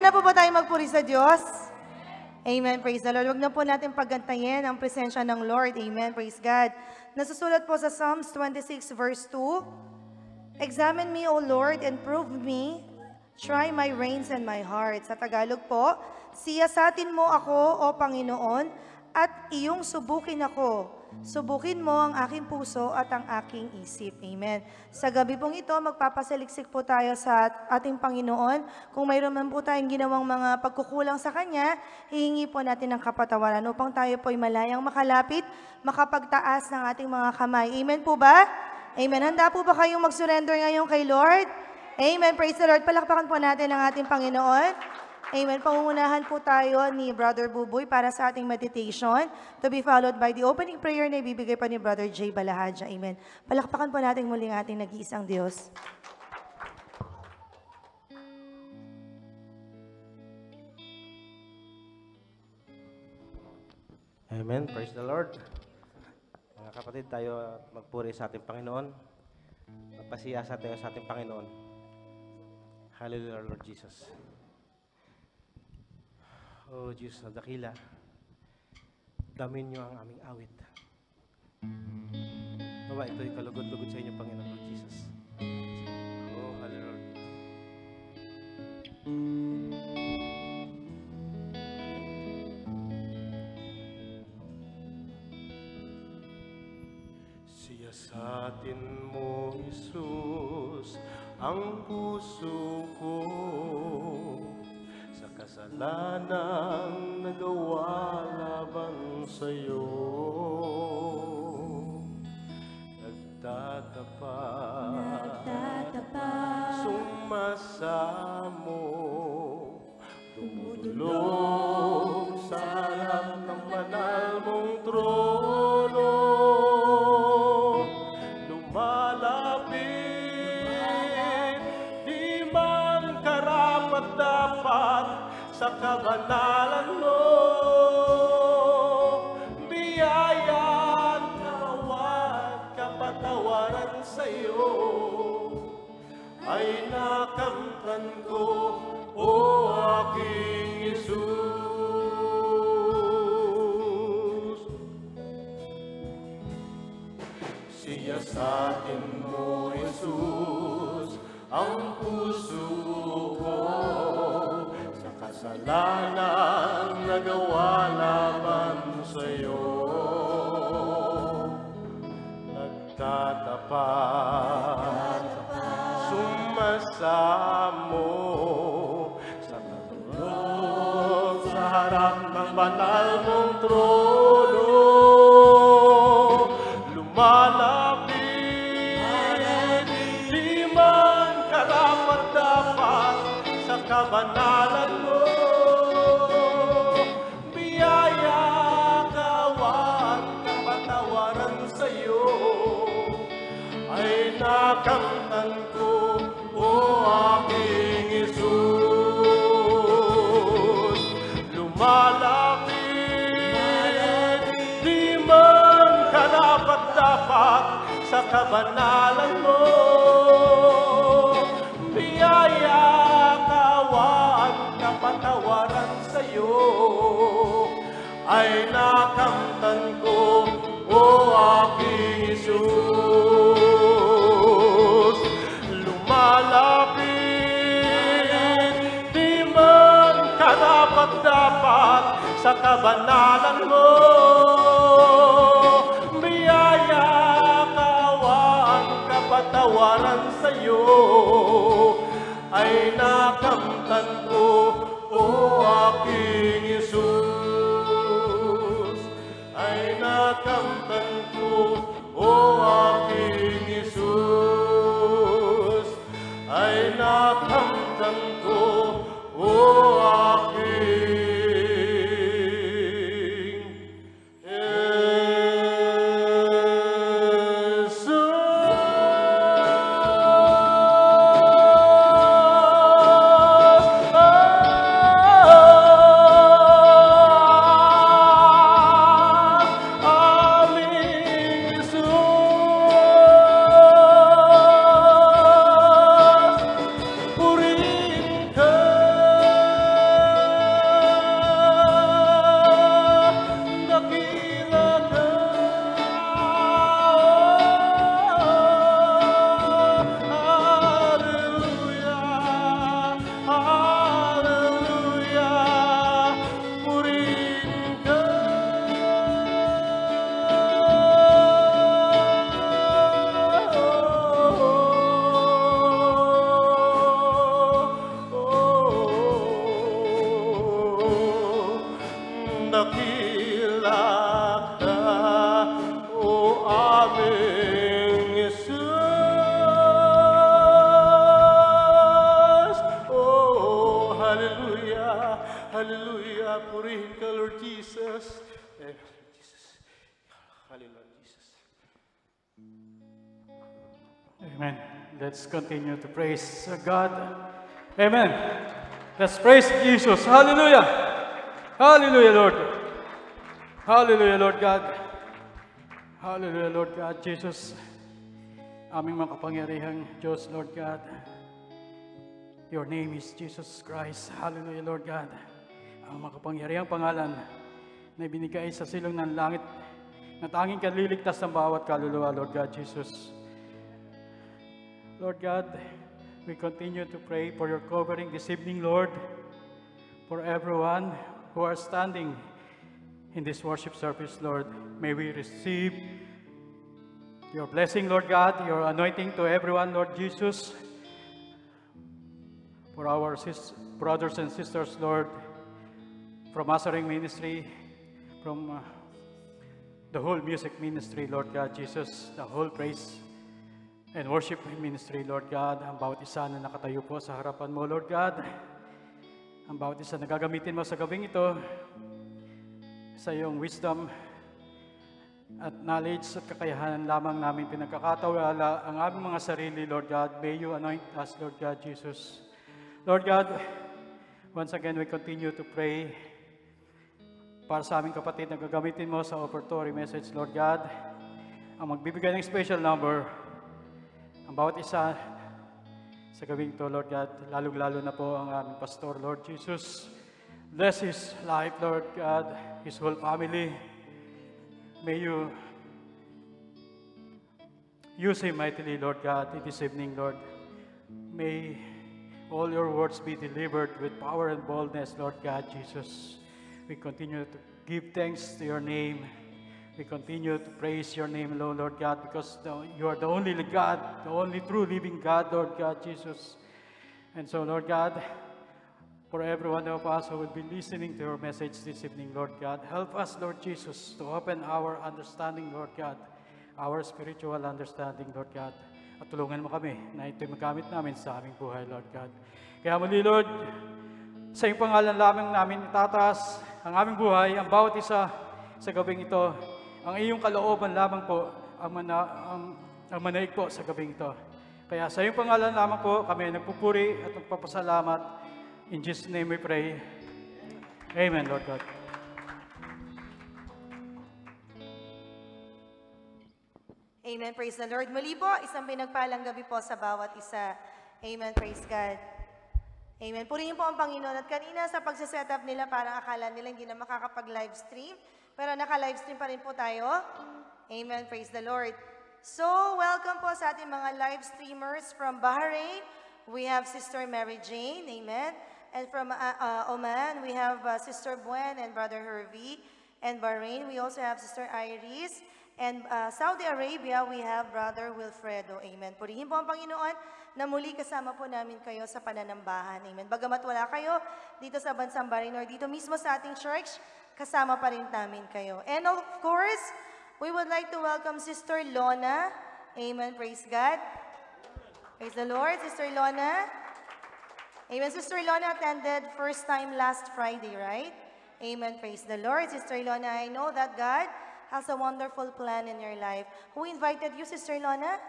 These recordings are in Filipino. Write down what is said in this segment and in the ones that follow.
na po ba tayo magpuri sa Diyos? Amen, praise the Lord. Huwag na po natin paggantayin ang presensya ng Lord. Amen, praise God. Nasusulat po sa Psalms 26 verse 2, Examine me, O Lord, and prove me. Try my reins and my heart. Sa Tagalog po, siyasatin mo ako, O Panginoon, at iyong subukin ako. Subukin mo ang aking puso at ang aking isip. Amen. Sa gabi pong ito, magpapasaliksik po tayo sa ating Panginoon. Kung mayroon man po tayong ginawang mga pagkukulang sa Kanya, hihingi po natin ng kapatawaran upang tayo po ay malayang makalapit, makapagtaas ng ating mga kamay. Amen po ba? Amen. Handa po ba kayong mag-surrender ngayon kay Lord? Amen. Praise the Lord. Palakpakan po natin ang ating Panginoon. Amen. Pangungunahan po tayo ni Brother Buboy para sa ating meditation to be followed by the opening prayer na ibibigay pa ni Brother Jay Balahadja. Amen. Palakpakan po natin muli ang ating nag-iisang Diyos. Amen. Praise the Lord. Mga kapatid, tayo magpuri sa ating Panginoon. Magpasiyasa tayo sa ating Panginoon. Hallelujah, Lord Jesus. Oh, Diyos na dakila, damin niyo ang aming awit. Nawa, ito'y kalugod-lugod sa inyo, Panginoon, Lord Jesus. Oh, hallelujah. Siyasatin mo, Jesus, ang puso ko. Kasalanang nagawa laban sa'yo, nagtatapat, sumasamo, tumutulog sa harap ng banal mong trono, lumalapit, di man karapat-dapat sa kabanalan mo, biyaya at kawan, kapatawaran sa'yo, ay nakamtan ko, o aking Jesus. Siyasatin mo, Jesus, ang puso ko. Kasalanan nagawa laban sa'yo, nagtatapat, sumasamo, sa natulog sa harap ng banal mong trono, lumalapit, di man karapat-dapat sa kabanalan mo. Nakamtan ko, o aking Jesus. Lumalapit, di man karapat-dapat sa kabanalan mo. Biyaya, kawan, kapatawaran sa'yo, ay nakamtan ko, o aking Jesus. Lumalapit, di man karapat-dapat sa kabanalan mo. Biyaya, kawan, kapatawaran sa'yo, ay nakamtan ko, o aking Jesus. Ay nakamtan ko, o aking Jesus. Ay nakamtan ko, o aking Jesus. Hallelujah. Hallelujah. Purihin ka, Lord Jesus. Jesus. Hallelujah, Jesus. Amen. Let's continue to praise God. Amen. Let's praise Jesus. Hallelujah. Hallelujah, Lord. Hallelujah, Lord God. Hallelujah, Lord God. Jesus, aming makapangyarihang Diyos, Lord God. Your name is Jesus Christ. Hallelujah, Lord God. Ang makapangyarihang pangalan na ibinigay sa silong ng langit na tanging kanliligtas ng bawat kaluluwa, Lord God Jesus. Lord God, we continue to pray for your covering this evening, Lord, for everyone who are standing in this worship service, Lord. May we receive your blessing, Lord God, your anointing to everyone, Lord Jesus, for our brothers and sisters, Lord, from Mastering Ministry, from the whole music ministry, Lord God Jesus, the whole praise and worship ministry, Lord God, ang bawat isa na nakatayo po sa harapan mo, Lord God, ang bawat isa na gagamitin mo sa gabing ito, sa iyong wisdom at knowledge at kakayahanan lamang namin pinagkakatawala ang aming mga sarili, Lord God. May you anoint us, Lord God Jesus. Lord God, once again, we continue to pray para sa aming kapatid na gagamitin mo sa offertory message, Lord God. Ang magbibigay ng special number, ang bawat isa sa gabing ito, Lord God, lalong-lalo na po ang aming pastor, Lord Jesus. Bless his life, Lord God, his whole family. May you use him mightily, Lord God, in this evening, Lord. May all your words be delivered with power and boldness, Lord God Jesus. We continue to give thanks to your name. We continue to praise your name, Lord God, because you are the only God, the only true living God, Lord God Jesus. And so, Lord God, for every one of us who will be listening to your message this evening, Lord God, help us, Lord Jesus, to open our understanding, Lord God, our spiritual understanding, Lord God. At tulungan mo kami na ito'y magamit namin sa aming buhay, Lord God. Kaya muli, Lord, sa iyong pangalan lamang namin itataas ang aming buhay, ang bawat isa sa gabing ito. Ang iyong kalooban lamang po ang manaig po sa gabing ito. Kaya sa iyong pangalan lamang po kami nagpupuri at nagpapasalamat. In Jesus' name we pray. Amen, Lord God. Amen, praise the Lord. Muli po, isang pinagpalang gabi po sa bawat isa. Amen, praise God. Amen. Purihin po ang Panginoon. At kanina sa pagsiset up nila, parang akala nila hindi na makakapag-live stream. Pero naka-live stream pa rin po tayo. Amen, praise the Lord. So, welcome po sa ating mga live streamers from Bahrain. We have Sister Mary Jane, amen. And from Oman, we have Sister Buen and Brother Hervey. And Bahrain, we also have Sister Iris. And Saudi Arabia, we have Brother Wilfredo. Amen. Purihin po ang Panginoon na muli kasama po namin kayo sa pananambahan. Amen. Bagamat wala kayo dito sa Bansang Bahrain or dito mismo sa ating church, kasama pa rin namin kayo. And of course, we would like to welcome Sister Lona. Amen. Praise God. Praise the Lord. Sister Lona. Amen. Sister Lona attended first time last Friday, right? Amen. Praise the Lord. Sister Lona, I know that God has a wonderful plan in your life. Who invited you, Sister Lona?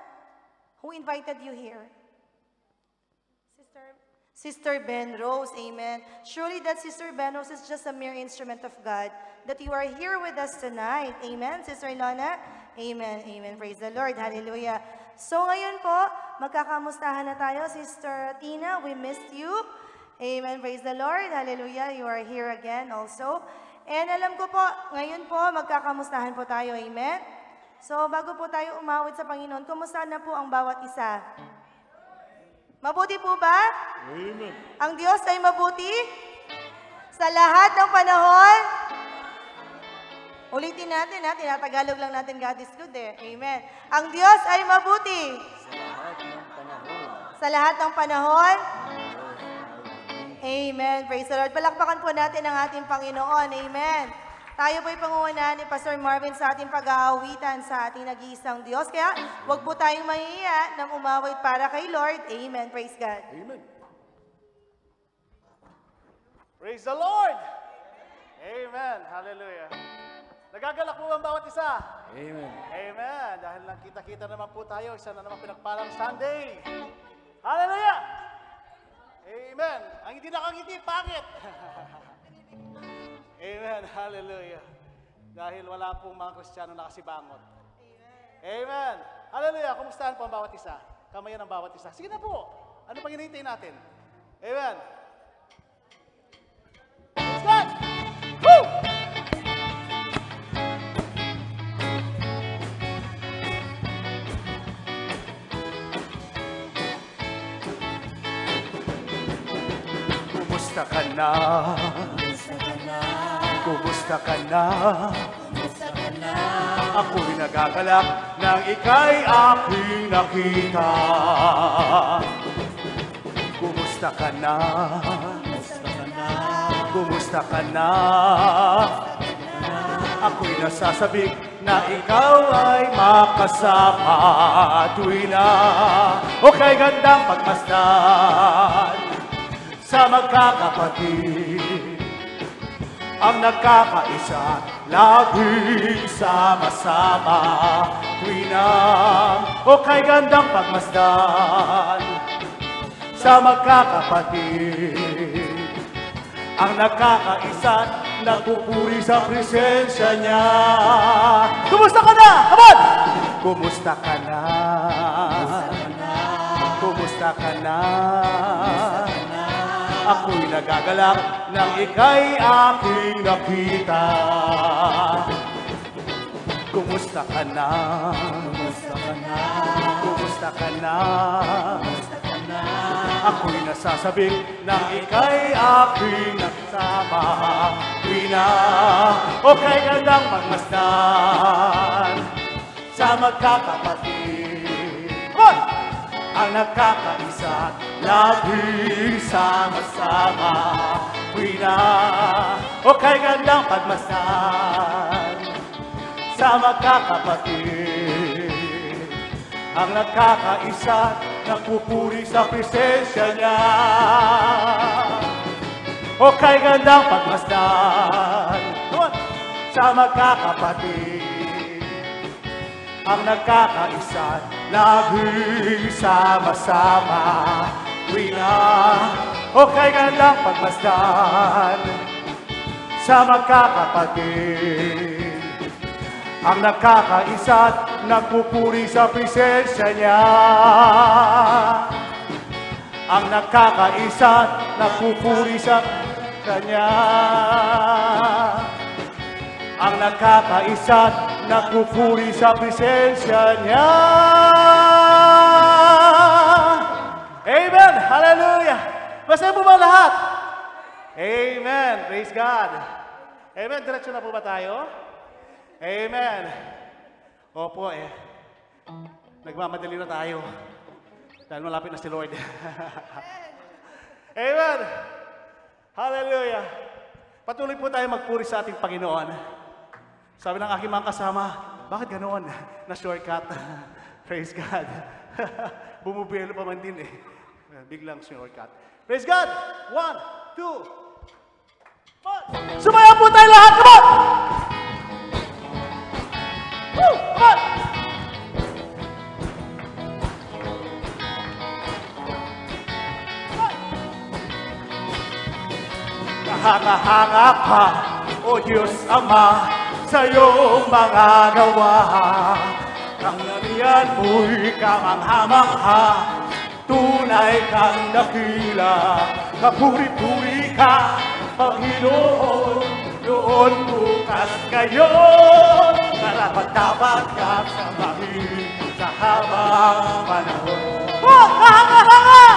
Who invited you here? Sister Ben Rose, amen. Surely that Sister Ben Rose is just a mere instrument of God, that you are here with us tonight. Amen, Sister Lona? Amen, amen. Praise the Lord. Hallelujah. So ngayon po, magkakamustahan na tayo. Sister Tina, we missed you. Amen, praise the Lord. Hallelujah. You are here again also. And alam ko po, ngayon po, magkakamustahan po tayo. Amen? So, bago po tayo umawit sa Panginoon, kumusta na po ang bawat isa? Mabuti po ba? Amen. Ang Diyos ay mabuti? Sa lahat ng panahon? Ulitin natin, ha? Tinatagalog lang natin, God is good eh. Amen. Ang Diyos ay mabuti? Sa lahat ng panahon. Sa lahat ng panahon? Amen. Praise the Lord. Palakpakan po natin ang ating Panginoon. Amen. Tayo po'y pangunahan ni Pastor Marvin sa ating pag-aawitan sa ating nag-iisang Diyos. Kaya huwag po tayong mahihiya ng umawit para kay Lord. Amen. Praise God. Amen. Praise the Lord! Amen. Hallelujah. Nagagalak po ang bawat isa. Amen. Amen. Dahil nakita-kita naman po tayo, isa na naman pinagpalang Sunday. Hallelujah! Amen. Ang hindi nakangiti, pangit. Amen. Hallelujah. Dahil wala pong mga Kristiyano nakasibangot. Amen. Hallelujah. Kumustahan po ang bawat isa? Kamayan ang bawat isa. Sige na po. Ano pang hinihintay natin? Amen. Let's go! Woo! Kumusta ka na? Kumusta ka na? Ako'y nagagalak nang ika'y aking nakita. Kumusta ka na? Kumusta ka na? Ako'y nasasabik na ikaw ay makasama tuwi na o kay gandang pagmasdan sa magkakapatid ang nagkakaisa laging sama-sama tuwi na o kay gandang pagmasdan sa magkakapatid ang nagkakaisa nagpupuri sa presensya niya. Kumusta ka na? Abad! Kumusta ka na? Kumusta ka na? Ako'y nagagalak nang ika'y aking nakita. Kumusta ka na? Kumusta ka na? Kumusta ka na? Ako'y nasasabik nang ika'y aking nakasama. Tuwi na o kay gandang pagmasdan sa magkakapatid ang nagkakaisa laging sama-sama. Tuwi na o kay gandang pagmasdan sa magkakapatid ang nagkakaisa nagpupuri sa presensya niya o kay gandang pagmasdan sa magkakapatid ang nagkakaisa laging sama-sama. Tuwi na o kay gandang pagmasdan sa magkakapatid ang nagkakaisa't nagpupuri sa presensya niya. Ang nagkakaisa't nagpupuri sa kanya. Ang nagkakaisa't nagpupuri sa presensya niya. Amen! Hallelujah! Masaya po ba lahat? Amen! Praise God! Amen! Diretso na po ba tayo? Amen. Opo nagmamadali na tayo. Dahil malapit na si Lord. Amen. Hallelujah. Patuloy po tayo magpuri sa ating Panginoon. Sabi ng aking mga kasama, bakit ganoon? Na-shortcut. Praise God. Bumubelo pa man din Biglang shortcut. Praise God. 1, 2, 1. Sumaya po tayo lahat. Come on! Woo! Come on! Kahanga-hanga ka, O Diyos Ama, sa iyong mga gawa. Kapangyarihan mo'y kamangha-mangha, tunay kang dakila. Kapuri-puri ka, Panginoon, noon bukas ngayon. Karapat-dapat ka sa mahig sa habang panahon. Kahanga-hanga!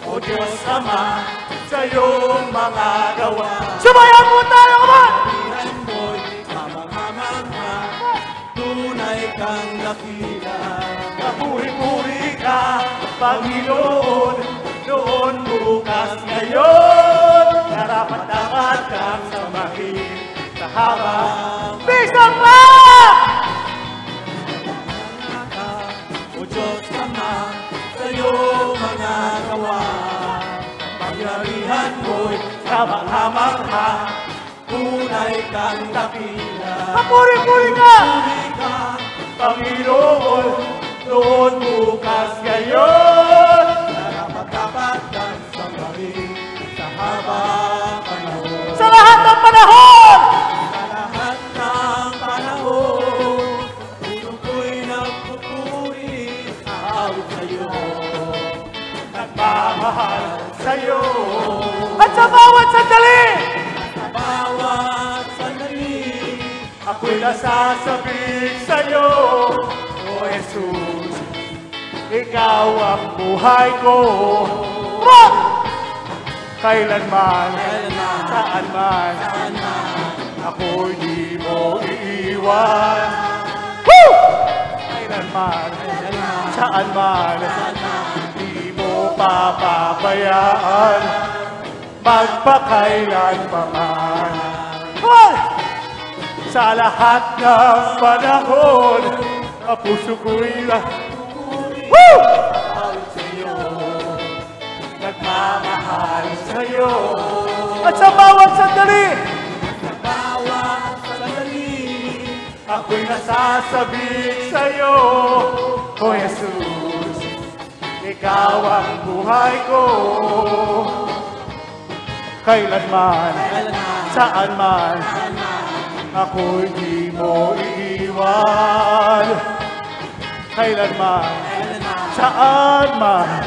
O Diyos Ama, sa iyong mga gawa. Sumayan mo tayo, kaman! Pilihan mo'y kamangha-mangha, tunay kang nakila. Kapuri-puri ka, Panginoon, noon bukas ngayon. Karapat-dapat ka sa mahig sa habang Bisang pa! O Diyos Ama, sa iyong mga gawa. Kapangyarihan Kapangyarihan mo'y kamangha-mangha, tunay kang dakila. Papuri-puri ka! Puri ka, Panginoon, noon, bukas, ngayon. Narapat-dapat kang sambahin sa habang panahon. Sa lahat ng panahon! Sa lahat ng panahon, puso ko'y nagpupuri, aawit sa'yo, nagmamahal sa'yo. At sa bawat sandali! Sa bawat sandali, ako'y nasasabik sa'yo, O Jesus, ikaw ang buhay ko. Kailanman, saan man, ako'y di mo iiwan. Kailanman, saan man, di mo papabayaan, magpakailan pa man. Sa lahat ng panahon, ang puso ko'y nagmamahal sa'yo. At sa bawat sandali, ako'y nasasabik sa'yo, O Jesus, ikaw ang buhay ko. Kailanman, saan man, ako'y di mo iiwan. Kailanman, saan man,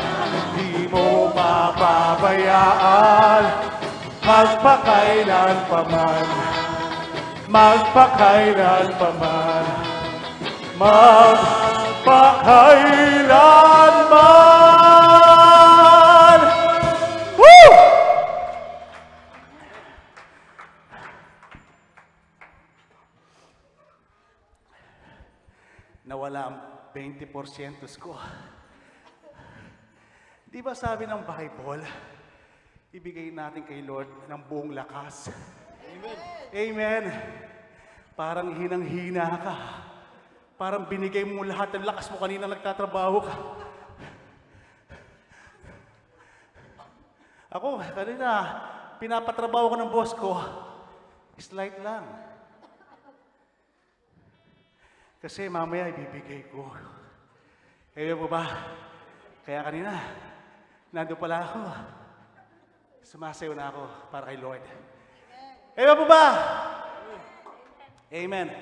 di mo papabayaan. Magpakailan pa man, magpakailan pa man, magpakailan man. Woo! Nawala ang 20% ko. Di ba sabi ng Bible, ibigay natin kay Lord ng buong lakas. Amen. Amen. Parang hinang-hina ka. Parang binigay mo lahat ng lakas mo kanina nagtatrabaho ka. Ako, kanina, pinapatrabaho ko ng boss ko. Slight lang. Kasi mamaya ibibigay ko. Kaya po ba? Kaya kanina, nandun pala ako. Sumasayaw na ako para kay Lord. Kaya po ba? Amen.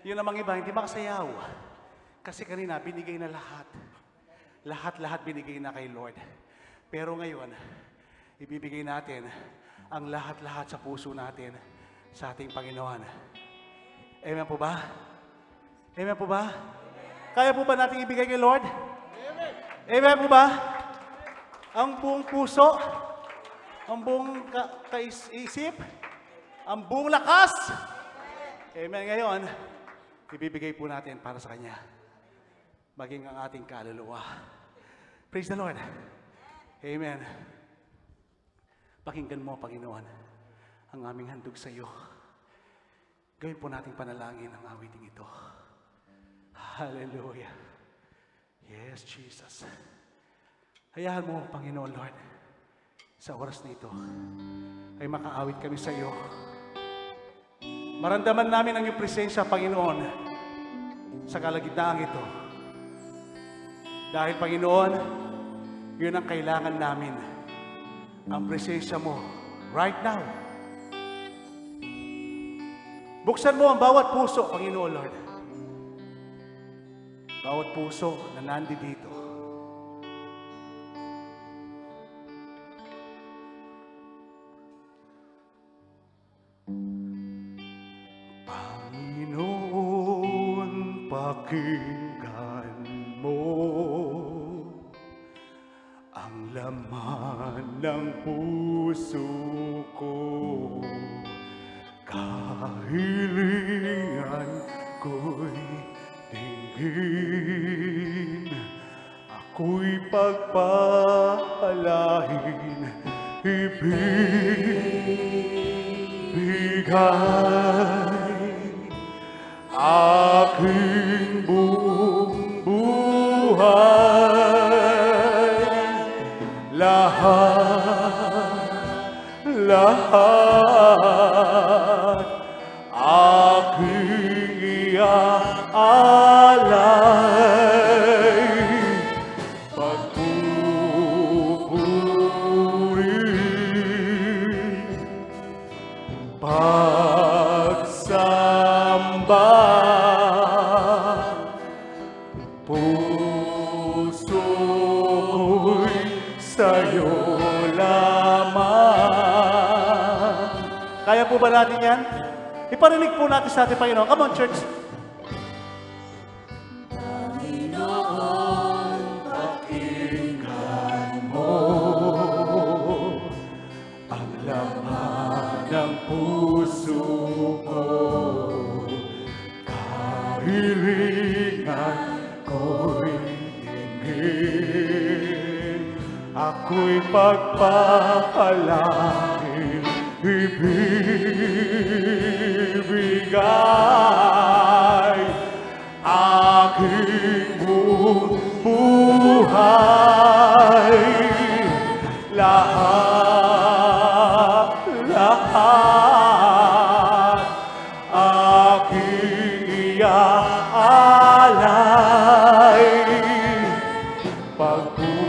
Yun namang iba, hindi makasayaw. Kasi kanina, binigay na lahat. Lahat-lahat binigay na kay Lord. Pero ngayon, ibibigay natin ang lahat-lahat sa puso natin sa ating Panginoon. Amen po ba? Amen po ba? Kaya po ba natin ibigay kay Lord? Amen po ba? Ang buong puso, ang buong kaisip, ang buong lakas. Amen. Ngayon, ibibigay po natin para sa Kanya. Maging ang ating kaluluwa. Praise the Lord. Amen. Pakinggan mo, Panginoon, ang aming handog sa iyo. Gawin po nating panalangin ang awiting ito. Hallelujah. Yes, Jesus. Hayaan mo, Panginoon Lord, sa oras na ito, ay makaawit kami sa iyo. Maramdaman namin ang iyong presensya, Panginoon, sa kalagitnaan ito. Dahil, Panginoon, yun ang kailangan namin. Ang presensya mo right now. Buksan mo ang bawat puso, Panginoon Lord. Bawat puso na nandito. Panginoon, pakinggan mo ang laman ng puso ko. Kahilingan ko'y dinggin, ako'y pagpapalain, ibigay aking buong buhay, lahat lahat aking iaalay, pagpupuri, pagsamba, puso ko'y sa'yo lamang. Kaya po ba natin yan? Iparinig po natin sa ating Panginoon. Come on, church. Panginoon, pakinggan mo ang laman ng puso ko. Kahilingan ko'y hingin, ako'y pagpapalangin, ibibigay aking buhay, lahat aking iaalay, pagpupuri,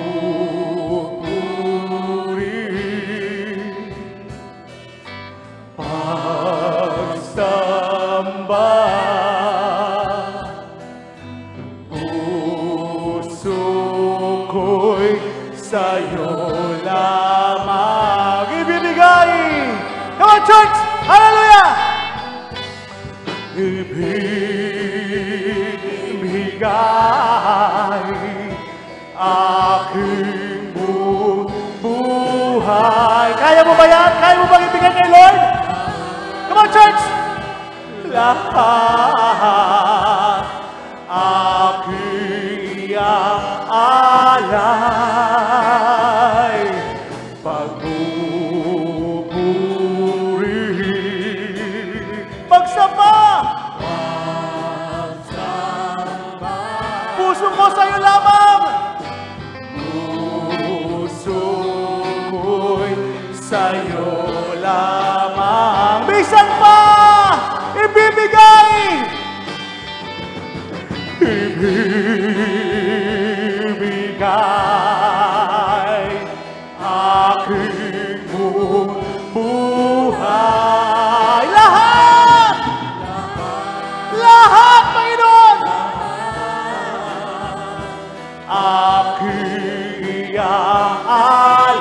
pagsamba, puso ko'y sa'yo lamang ibibigay. Come on, church! Hallelujah! Ibibigay aking buhay. Kaya mo ba yan? Kaya mo bang ibigay kay Lord? Come on, church! Lahat aking iaalay, pagpupuri, pagsamba, puso ko sa'yo lamang, puso ko'y sa'yo lamang. Bisan pa, ibibigay, ibibigay aking buhay. Lahat, Panginoon, aking iaalay,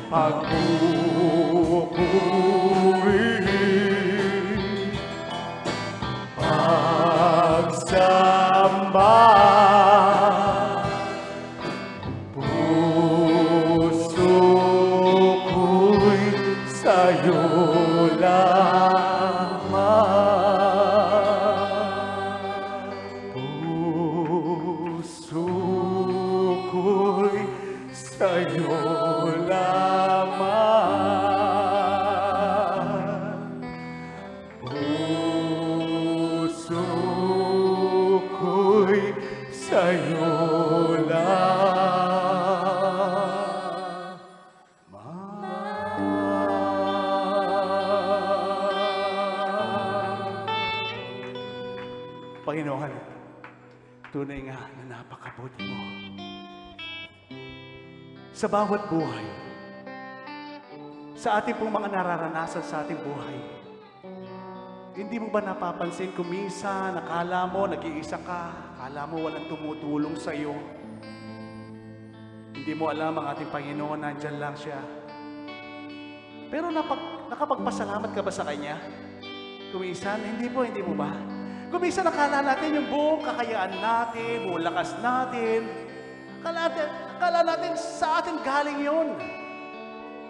pagpupuri, pagsamba, puso ko'y sa'yo lamang. Puso ko'y sa'yo lamang. Puso ko'y sa'yo lamang. Panginoon, tunay nga na napakabuti mo. Sa bawat buhay, sa ating pong mga nararanasan sa ating buhay, hindi mo ba napapansin kung minsan nakala mo nag-iisa ka, akala mo walang tumutulong sa iyo. Hindi mo alam ang ating Panginoon, nandyan lang siya. Pero nakapagpasalamat ka ba sa Kanya? Kung minsan, hindi mo ba? Kung minsan nakala natin yung buong kakayaan natin, buong lakas natin, akala natin sa atin galing yun.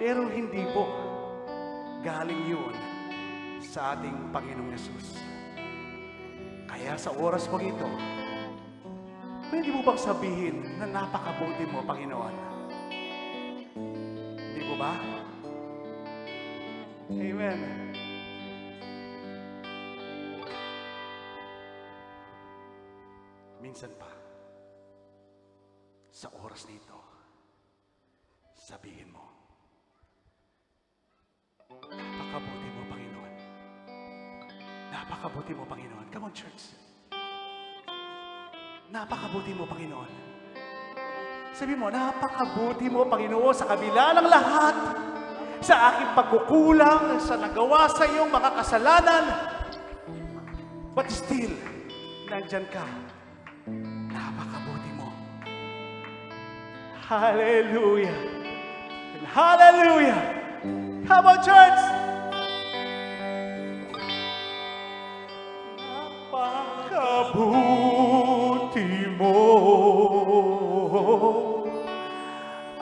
Pero hindi po. Galing yun sa ating Panginoong Yesus. Kaya sa oras mo ito, pwede mo bang sabihin na napakabuti mo, Panginoon? Hindi mo ba? Amen. Minsan pa, sa oras nito, sabihin mo, napakabuti mo, Panginoon. Napakabuti mo, Panginoon. Come on, church. Napakabuti mo, Panginoon. Sabi mo, napakabuti mo, Panginoon, sa kabila ng lahat, sa aking pagkukulang, sa nagawa sa iyong mga kasalanan. But still, nandyan ka. Napakabuti mo. Hallelujah. And hallelujah. Come on, church. Napakabuti mo,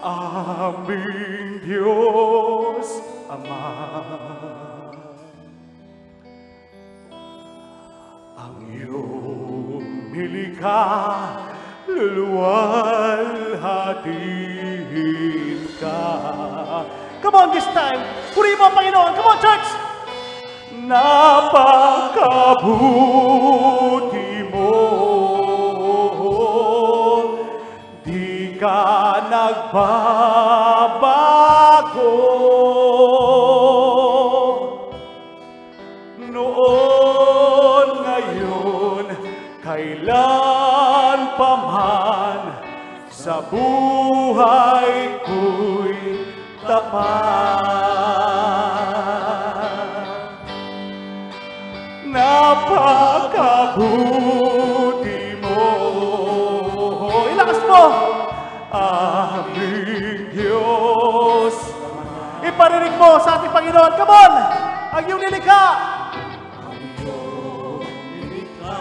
aming Diyos Ama. Ang iyong nilikha, luluwalhatiin ka. Come on, this time. Purihin mo ang Panginoon. Come on, church. Napakabuti mo, di ka nagbabago. Noon, ngayon, kailan pa man, sa buhay ko'y tapat. Napakabuti mo. Ilakas mo. Aming Diyos. Iparinig mo sa ating Panginoon. Come on! Ang iyong nilikha. Ang iyong nilikha.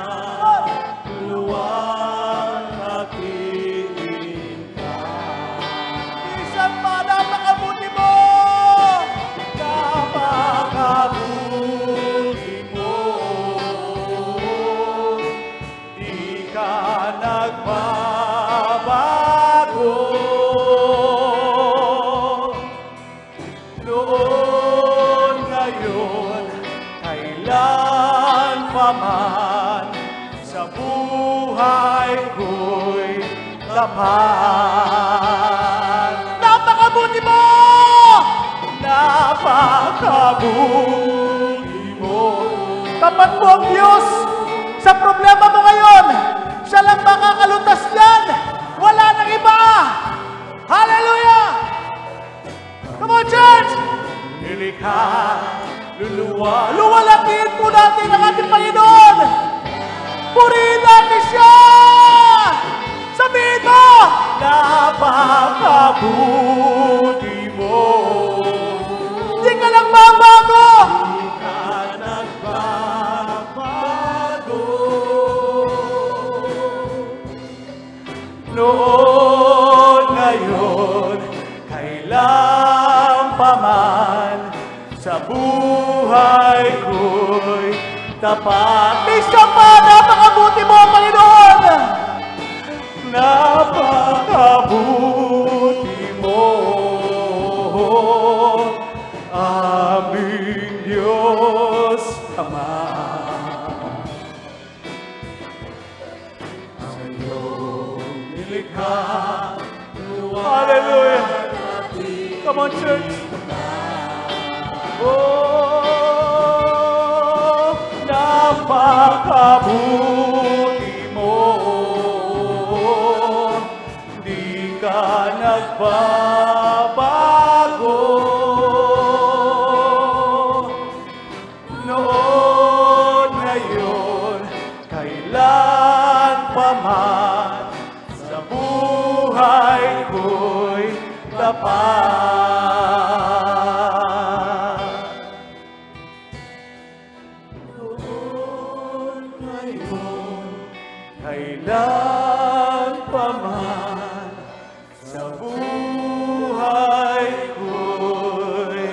Luwalhatiin ka. Isang pa, napakabuti mo. Napakabuti mo. Di ka nagbabago. Noon, ngayon, kailan pa man, sa buhay ko'y tapat. Napakabuti mo! Napakabuti mo. Tapat mo ang Diyos sa problema mo ngayon. Siya lang makakalutas yan. Wala nang iba. Hallelujah! Come on, church! Nilikha, luwalatiin po natin ang ating Panginoon. Purihin natin siya! Sabihin mo! Napakabuti mo. Di ka lang mabago! Di ka nagbabago. Noon, ngayon, kailan pa man, sa buhay ko'y tapat. Isa pa, napakabuti mo, Panginoon! Napakabuti mo, aming Diyos Ama. Sa iyong nilikha, hallelujah! Come on, church! Oh, napakabuti mo, di ka nagbabago. Noon, ngayon, kailan pa man, sa buhay ko'y tapat. Noon, ngayon, kailan pa man, sa buhay ko'y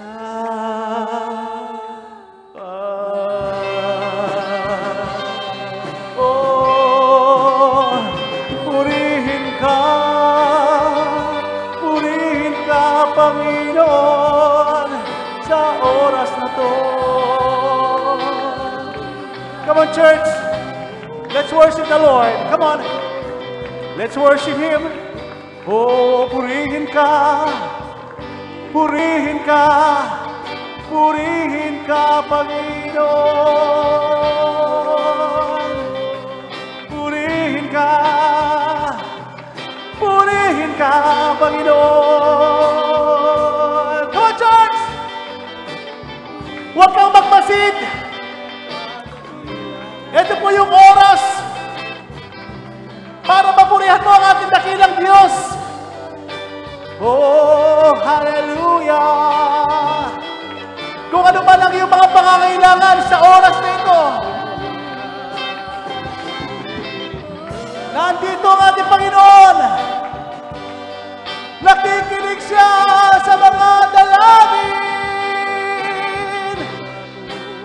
tapat. Oh, purihin ka, Panginoon, sa oras na to. Come on, church. Let's worship the Lord. Come on. Let's worship Him. Oh, purihin ka, purihin ka, purihin ka, Panginoon. Purihin ka, purihin ka, Panginoon. Come on, church! Huwag kang magmasid. Ito po yung oras para mapurihan mo ang ating dakilang Diyos. Oh, hallelujah! Kung ano man ang iyong mga pangangailangan sa oras na ito, nandito ang ating Panginoon. Nakikinig siya sa mga dalangin.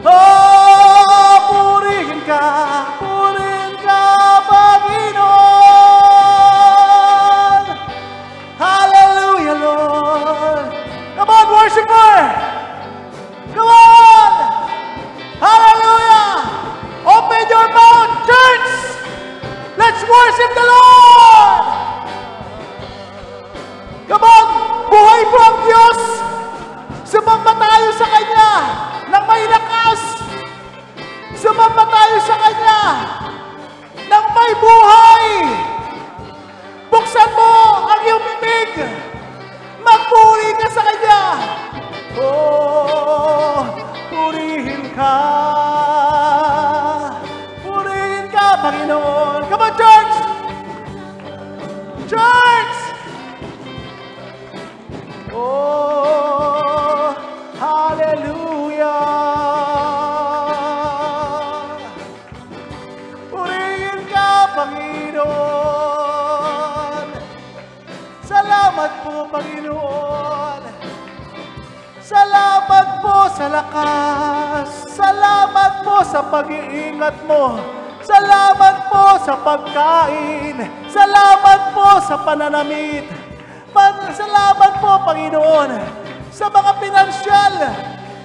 Oh, purihin ka, Panginoon. Hallelujah, Lord. Come on, worshiper. Come on. Hallelujah. Open your mouth, church. Let's worship the Lord. Come on. Buhay po ang Diyos. Sumamba tayo sa Kanya nang may lakas. Sumamba tayo sa Kanya nang may buhay. Buksan mo ang iyong bibig. Magpuri ka sa Kanya. Oh, purihin ka. Purihin ka, Panginoon. Come on, church! Church! Oh, hallelujah! Purihin ka, Panginoon. Salamat po, Panginoon. Salamat po sa lakas. Salamat po sa pag-iingat mo. Salamat po sa pagkain. Salamat po sa pananamit. Salamat po, Panginoon, sa mga pinansyal.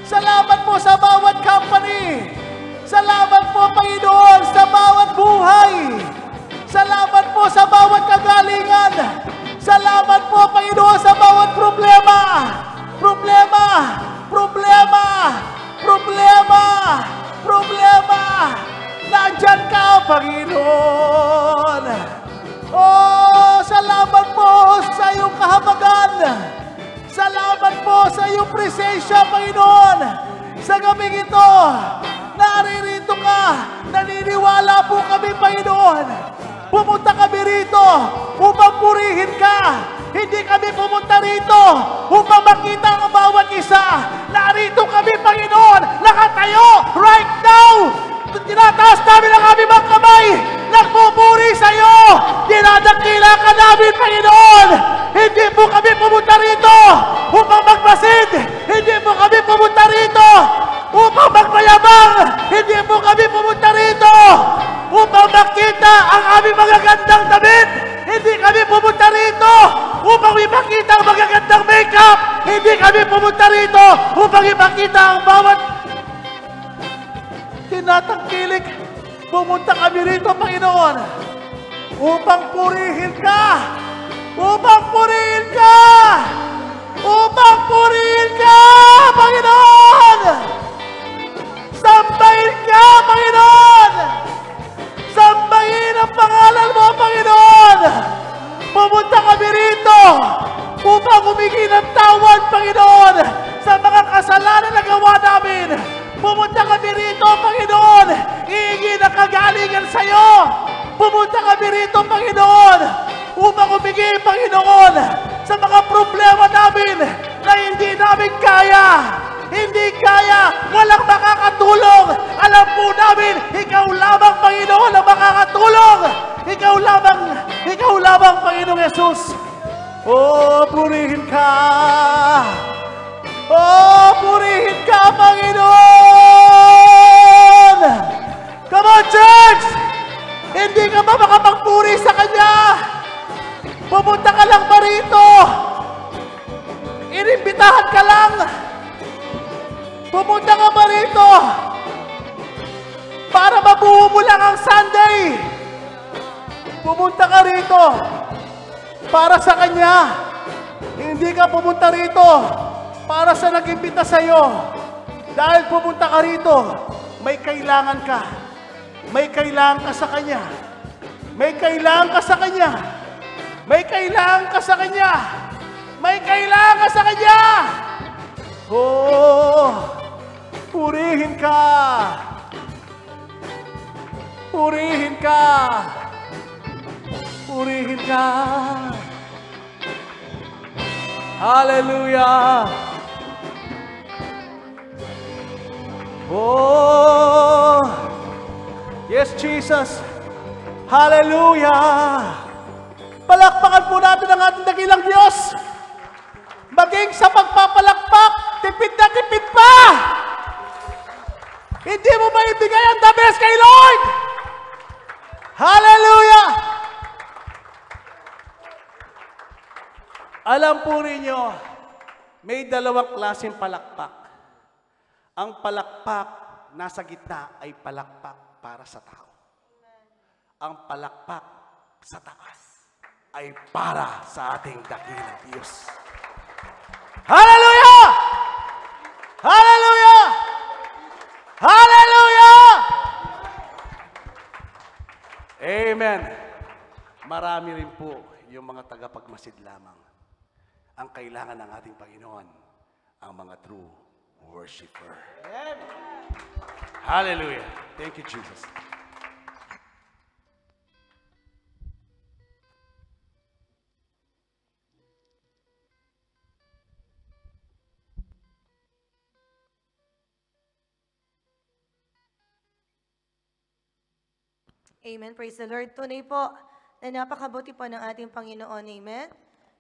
Salamat po sa bawat company. Salamat po, Panginoon, sa bawat buhay. Salamat po sa bawat kagalingan. Salamat po, Panginoon, sa bawat problema. Problema! Problema! Problema! Problema! Nandyan ka, Panginoon! Oh, salamat po sa iyong kahabagan! Salamat po sa iyong presensya, Panginoon! Sa gabing ito, naririto ka! Naniniwala po kami, Panginoon! Pumunta kami rito upang purihin ka! Hindi kami pumunta rito upang makita ang bawat isa. Narito kami, Panginoon, nakatayo right now. Tinataas namin ang aming mga kamay. Nagpupuri sa iyo. Dinadakila ka namin, Panginoon. Hindi po kami pumunta rito upang magmasid. Hindi po kami pumunta rito upang magmayabang. Hindi po kami pumunta rito upang makita ang aming magagandang damit. Hindi kami pumunta rito upang ipakita ang magagandang makeup. Hindi kami pumunta rito upang ipakita ang bawat tinatangkilik. Pumunta kami rito, Panginoon, upang purihin ka. Upang purihin ka. Upang purihin ka, Panginoon. Sambahin ka, Panginoon. Sambahin ang pangalan mo, Panginoon. Pumunta kami rito upang humingi ng tawad, Panginoon, sa mga kasalanan na gawa namin. Pumunta kami rito, Panginoon, ihingi ng kagalingan sa iyo. Pumunta kami rito, Panginoon, upang humingi, Panginoon, sa mga problema namin na hindi namin kaya. Hindi kaya, walang makakatulong. Alam po namin, ikaw lamang, Panginoon, ang makakatulong. Ikaw lamang, Panginoong Yesus. Oh, purihin ka. Oh, purihin ka, Panginoon. Come on, church. Hindi ka ba makapagpuri sa Kanya? Pumunta ka lang ba rito? Inimbitahan ka lang. Pumunta ka ba rito para mabuo mo lang ang Sunday? Pumunta ka rito para sa Kanya. Hindi ka pumunta rito para sa nag-imbita sa'yo. Dahil pumunta ka rito, may kailangan ka. May kailangan ka sa Kanya. May kailangan ka sa Kanya. May kailangan ka sa Kanya. May kailangan ka sa Kanya. Oh, purihin ka. Purihin ka. Purihin ka. Hallelujah. Oh, yes, Jesus. Hallelujah. Palakpakan po natin ang ating dakilang Diyos. Maging sa pagpapalakpak, tipid na tipid pa. Hindi mo maibigay ang the best kay Lord. Hallelujah. Alam po ninyo, may dalawang klaseng palakpak. Ang palakpak nasa gitna ay palakpak para sa tao. Ang palakpak sa taas ay para sa ating dakilang Diyos. Hallelujah! Hallelujah! Hallelujah! Amen. Marami rin po yung mga tagapagmasid lamang. Ang kailangan ng ating Panginoon, ang mga true worshiper. Hallelujah. Thank you, Jesus. Amen. Praise the Lord. Tunay po na napakabuti po ng ating Panginoon. Amen.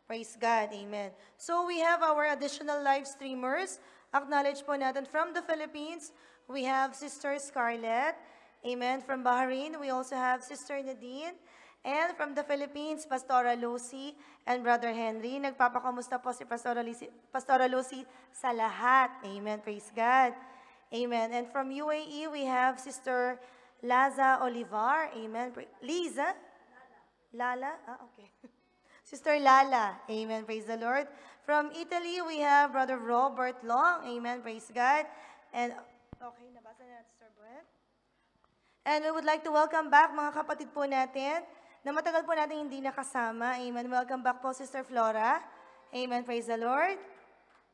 Praise God. Amen. So we have our additional live streamers. Acknowledge po natin from the Philippines, we have Sister Scarlett. Amen. From Bahrain, we also have Sister Nadine. And from the Philippines, Pastora Lucy and Brother Henry. Nagpapakamusta po si Pastora Lucy sa lahat. Amen. Praise God. Amen. And from UAE, we have Sister Laza Olivar. Amen. Liza? Lala? Okay. Sister Lala. Amen. Praise the Lord. From Italy, we have Brother Robert Long. Amen. Praise God. And, okay, nabasa na natin, Sister Brent. And we would like to welcome back mga kapatid po natin na matagal po natin hindi nakasama. Amen. Welcome back po, Sister Flora. Amen. Praise the Lord.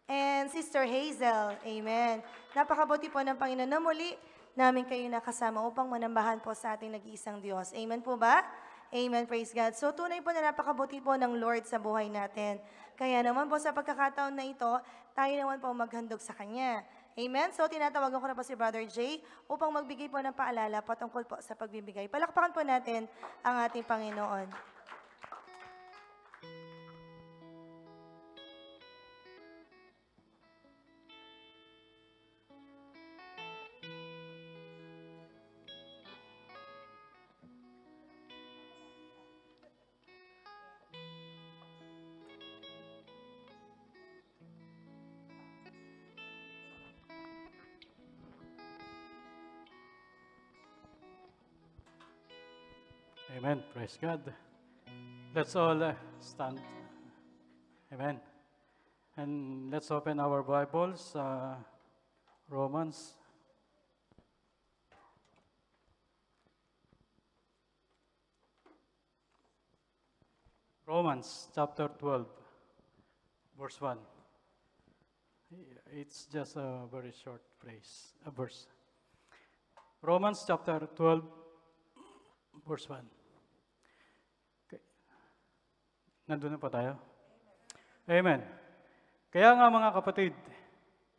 And Sister Hazel. Amen. Napakabuti po ng Panginoon na muli namin kayo nakasama upang manambahan po sa ating nag-iisang Diyos. Amen po ba? Amen. Praise God. So tunay po na napakabuti po ng Lord sa buhay natin. Kaya naman po sa pagkakataon na ito, tayo naman po maghandog sa Kanya. Amen. So tinatawagan ko na po si Brother Jay upang magbigay po ng paalala patungkol po sa pagbibigay. Palakpakan po natin ang ating Panginoon. Amen. Praise God. Let's all stand. Amen. And let's open our Bibles. Romans. Romans chapter 12, verse 1. It's just a very short verse. Romans chapter 12, verse 1. Okay. Nandun na pa tayo? Amen. Kaya nga mga kapatid,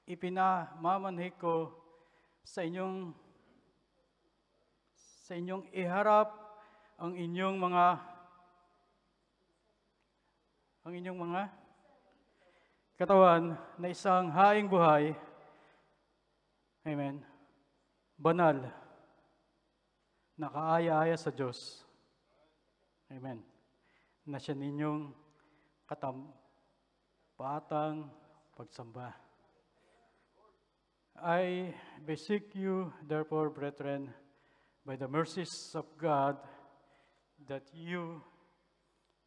ipinamamanhik ko sa inyong iharap ang inyong mga katawan na isang haing buhay. Amen. Banal. Nakaaya-aya sa Diyos. Amen. Na siya ninyong katampatang pagsamba. I beseech you, therefore, brethren, by the mercies of God, that you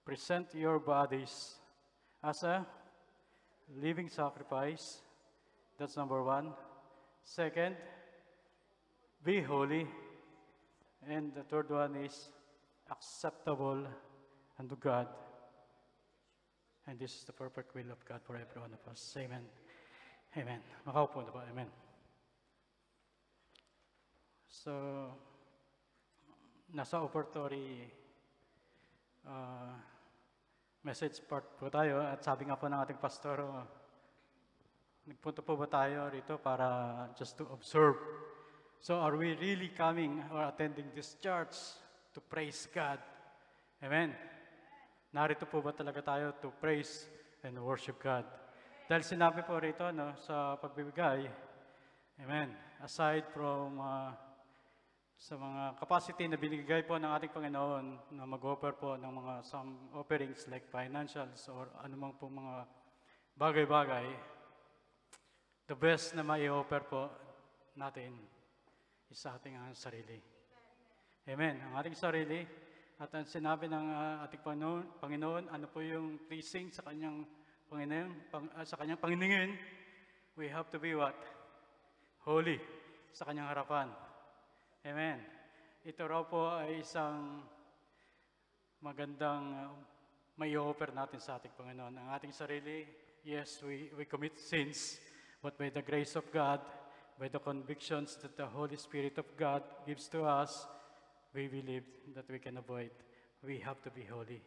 present your bodies as a living sacrifice. That's number one. Second, be holy. And the third one is acceptable unto God. And this is the perfect will of God for every one of us. Amen. Amen. Makaupo na ba? Amen. So, nasa offertory message part po tayo at sabi nga po ng ating pastor, nagpunta po ba tayo rito para just to observe? So are we really coming or attending this church to praise God? Amen. Narito po ba talaga tayo to praise and worship God? Dahil sinabi po rito sa pagbibigay, amen, aside from sa mga capacity na binigay po ng ating Panginoon na mag-offer po ng mga some offerings like financials or anumang po mga bagay-bagay, the best na mai-offer po natin is sa ating sarili. Amen. Ang ating sarili at ang sinabi ng ating Panginoon, ano po yung pleasing sa kanyang sa kanyang Panginoon, we have to be what? Holy sa kanyang harapan. Amen. Ito raw po ay isang magandang may offer natin sa ating Panginoon. Ang ating sarili, yes, we commit sins, but by the grace of God, by the convictions that the Holy Spirit of God gives to us, we believe that we can avoid. We have to be holy.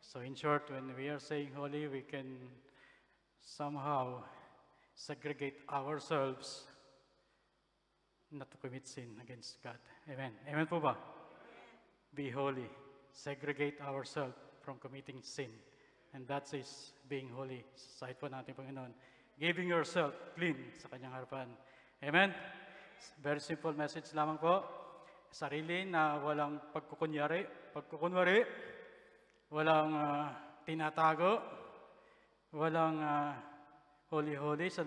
So in short, when we are saying holy, we can somehow segregate ourselves not to commit sin against God. Amen. Amen po ba? Be holy. Segregate ourselves from committing sin. And that is being holy sa sight po natin, Panginoon. Giving yourself clean sa kanyang harapan. Amen? Very simple message lamang po. Sarili na walang pagkukunwari, walang tinatago, walang holy-holy sa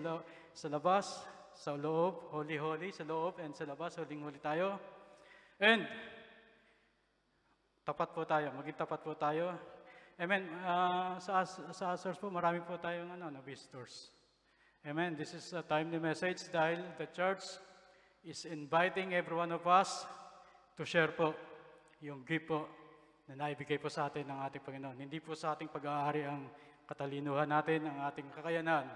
labas, sa loob, holy-holy sa loob, and sa labas, huling-huli tayo. And, tapat po tayo, maging tapat po tayo. Amen. Sa ushers po, marami po tayong visitors. Amen. This is a timely message dahil the church is inviting every one of us to share po yung gift po na naibigay po sa atin ng ating Panginoon. Hindi po sa ating pag-aari ang katalinuhan natin, ang ating kakayanan.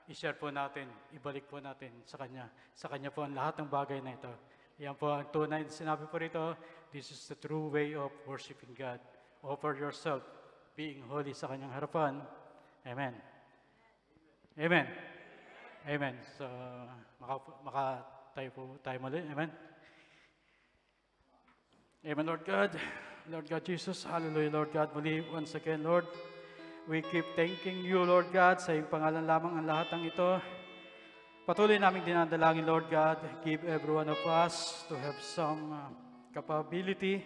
I-share po natin, ibalik po natin sa Kanya. Sa Kanya po ang lahat ng bagay na ito. Yan po ang tunay na sinabi po rito, this is the true way of worshiping God. Offer yourself, being holy sa Kanyang harapan. Amen. Amen. Amen. So, makatayo po tayo muli. Amen. Amen, Lord God. Lord God Jesus, hallelujah, Lord God. Muli, once again, Lord, we keep thanking you, Lord God, sa iyong pangalan lamang ang lahat ng ito. Patuloy namin dinadalangin, Lord God, give every one of us to have some capability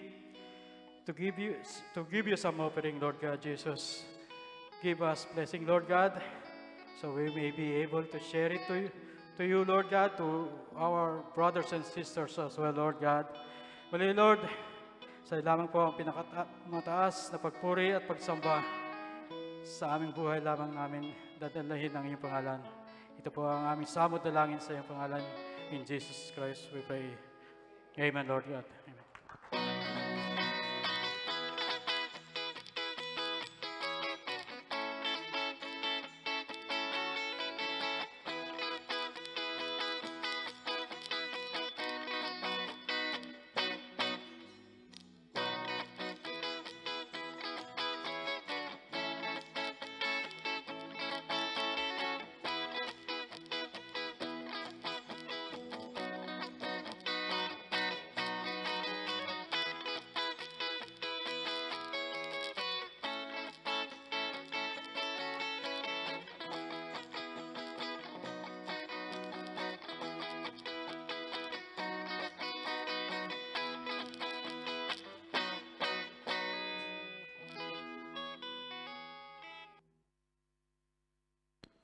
to give you some offering, Lord God Jesus. Give us blessing, Lord God, so we may be able to share it to you, Lord God, to our brothers and sisters as well, Lord God. Muli, Lord, sa lamang po ang pinakamataas na pagpuri at pagsamba sa aming buhay lamang namin dadalahin ang iyong pangalan. Ito po ang aming samod dalangin sa iyong pangalan. In Jesus Christ we pray. Amen, Lord God. Amen.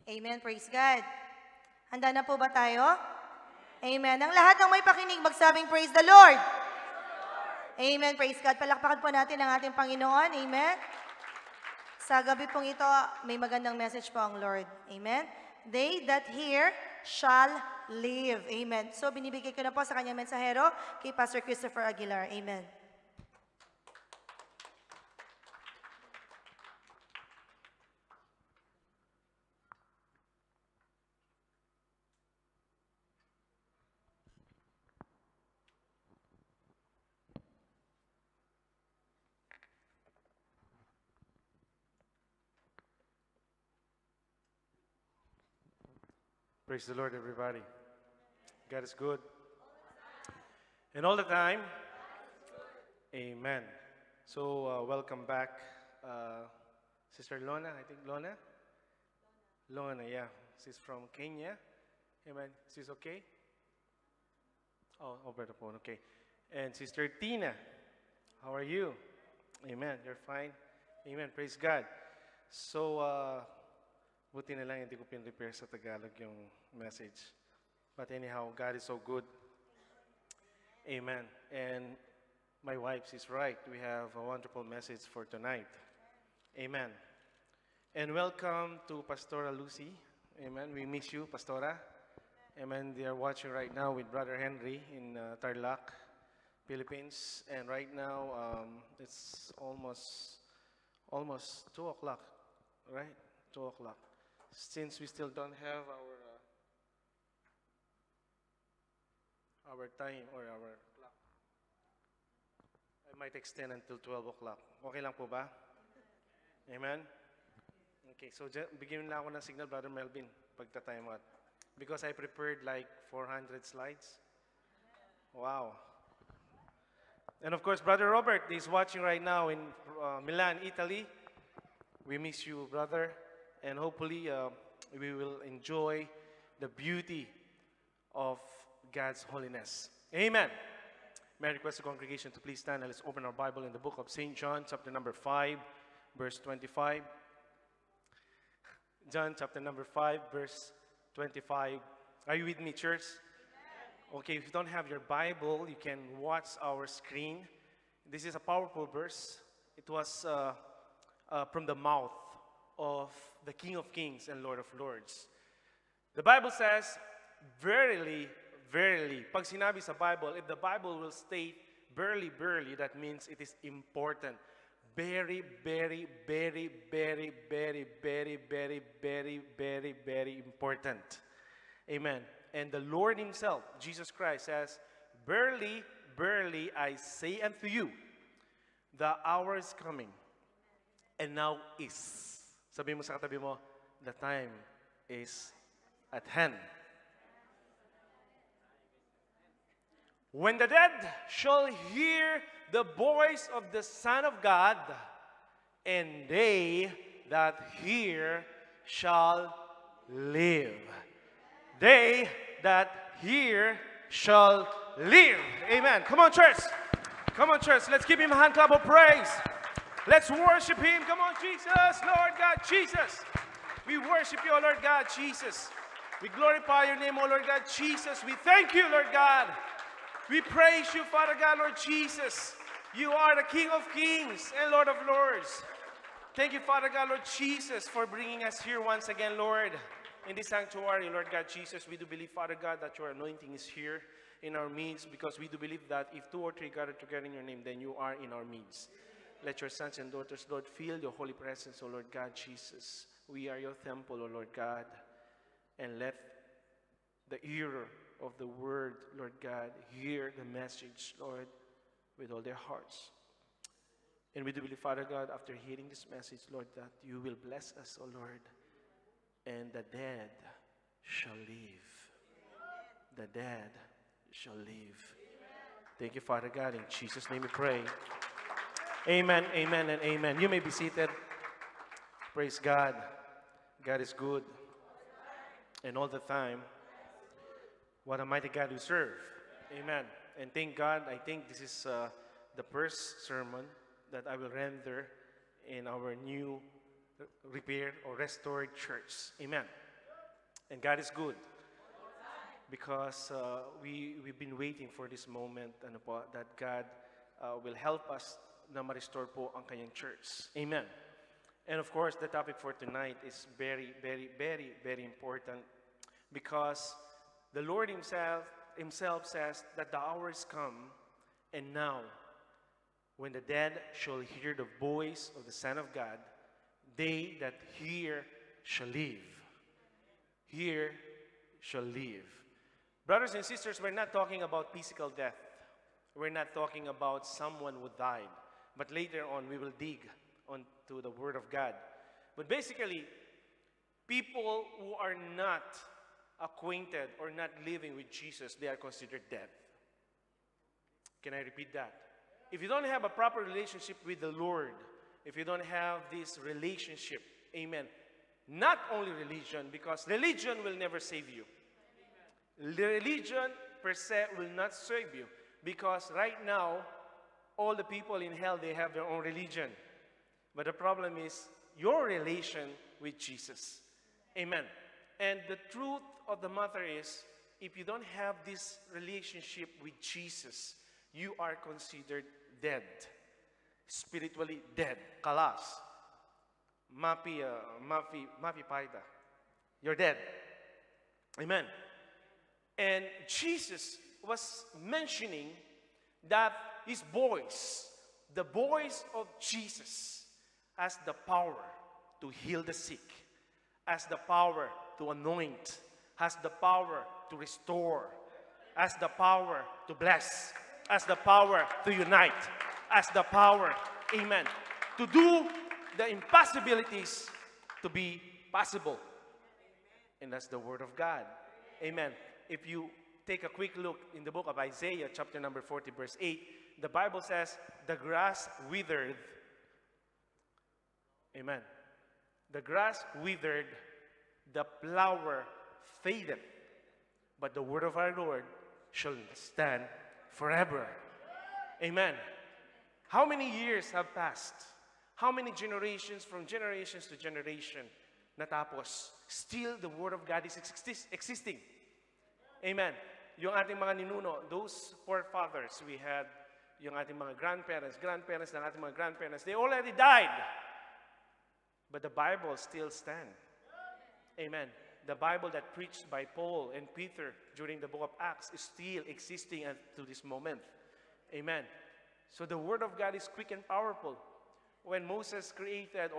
Amen. Praise God. Handa na po ba tayo? Amen. Ang lahat ng may pakinig, magsabing praise the Lord. Amen. Praise God. Palakpakan po natin ang ating Panginoon. Amen. Sa gabi pong ito, may magandang message po ang Lord. Amen? They that hear shall live. Amen. So, binibigay ko na po sa kanyang mensahero, kay Pastor Christopher Aguilar. Amen. Praise the Lord, everybody. God is good. And all the time. Amen. So, welcome back, Sister Lona. I think Lona? Lona, yeah. She's from Kenya. Amen. She's okay? Oh, over the phone. Okay. And Sister Tina, how are you? Amen. You're fine? Amen. Praise God. So, buti na lang hindi ko pin-repair sa Tagalog yung message. But anyhow, God is so good. Amen. And my wife is right. We have a wonderful message for tonight. Amen. And welcome to Pastora Lucy. Amen. We miss you, Pastora. Amen. They are watching right now with Brother Henry in Tarlac, Philippines. And right now, it's almost 2 o'clock, right? 2 o'clock. Since we still don't have our time or our clock, I might extend until 12 o'clock. Okay lang po ba? Amen? Okay, so bigyan lang ako ng signal, Brother Melvin, pagta-time out. Because I prepared like 400 slides. Wow. And of course, Brother Robert is watching right now in Milan, Italy. We miss you, brother. And hopefully, we will enjoy the beauty of God's holiness. Amen. May I request the congregation to please stand and let's open our Bible in the book of St. John, chapter number 5, verse 25. John, chapter number 5, verse 25. Are you with me, church? Okay, if you don't have your Bible, you can watch our screen. This is a powerful verse. It was from the mouth of the King of Kings and Lord of Lords. The Bible says, verily, verily. Pag sinabi sa Bible, if the Bible will state verily, verily, that means it is important. Very, very, very, very, very, very, very, very, very, very important. Amen. And the Lord himself, Jesus Christ, says, verily, verily, I say unto you, the hour is coming, and now is. Sabi mo sa katabi mo, the time is at hand. When the dead shall hear the voice of the Son of God, and they that hear shall live. They that hear shall live. Amen. Come on, church. Come on, church. Let's give him a hand clap of praise. Let's worship him. Come on, Jesus. Lord God, Jesus. We worship you, O Lord God, Jesus. We glorify your name, O Lord God, Jesus. We thank you, Lord God. We praise you, Father God, Lord Jesus. You are the King of Kings and Lord of Lords. Thank you, Father God, Lord Jesus, for bringing us here once again, Lord, in this sanctuary, Lord God, Jesus. We do believe, Father God, that your anointing is here in our midst, because we do believe that if 2 or 3 gather together in your name, then you are in our midst. Let your sons and daughters, Lord, feel your holy presence, O Lord God, Jesus. We are your temple, O Lord God. And let the ear of the word, Lord God, hear the message, Lord, with all their hearts. And we do believe, Father God, after hearing this message, Lord, that you will bless us, O Lord, and the dead shall live. The dead shall live. Thank you, Father God. In Jesus' name we pray. Amen, amen, and amen. You may be seated. Praise God. God is good. And all the time, what a mighty God we serve. Amen. And thank God, I think this is the first sermon that I will render in our new repaired or restored church. Amen. And God is good. Because we've been waiting for this moment that God will help us na ma-restore po ang kanyang church. Amen. And of course, the topic for tonight is very, very, very, very important because the Lord himself says that the hour is come, and now, when the dead shall hear the voice of the Son of God, they that hear shall live. Hear shall live. Brothers and sisters, we're not talking about physical death. We're not talking about someone who died. But later on, we will dig onto the Word of God. But basically, people who are not acquainted or not living with Jesus, they are considered dead. Can I repeat that? If you don't have a proper relationship with the Lord, if you don't have this relationship, amen, not only religion, because religion will never save you. Religion per se will not save you, because right now, all the people in hell, they have their own religion. But the problem is your relation with Jesus. Amen. And the truth of the matter is, if you don't have this relationship with Jesus, you are considered dead. Spiritually dead. Kalas. Mapi paita. You're dead. Amen. And Jesus was mentioning that his voice, the voice of Jesus, has the power to heal the sick, has the power to anoint, has the power to restore, has the power to bless, has the power to unite, has the power, amen, to do the impossibilities to be possible. And that's the Word of God. Amen. If you take a quick look in the book of Isaiah, chapter number 40, verse 8, the Bible says, the grass withered. Amen. The grass withered, the flower faded, but the word of our Lord shall stand forever. Amen. How many years have passed? How many generations, from generations to generation, natapos? Still, the word of God is existing. Amen. Yung ating mga ninuno, those forefathers we had, yung ating mga grandparents ng ating mga grandparents, they already died. But the Bible still stands. Amen. The Bible that preached by Paul and Peter during the book of Acts is still existing to this moment. Amen. So the Word of God is quick and powerful. When Moses created,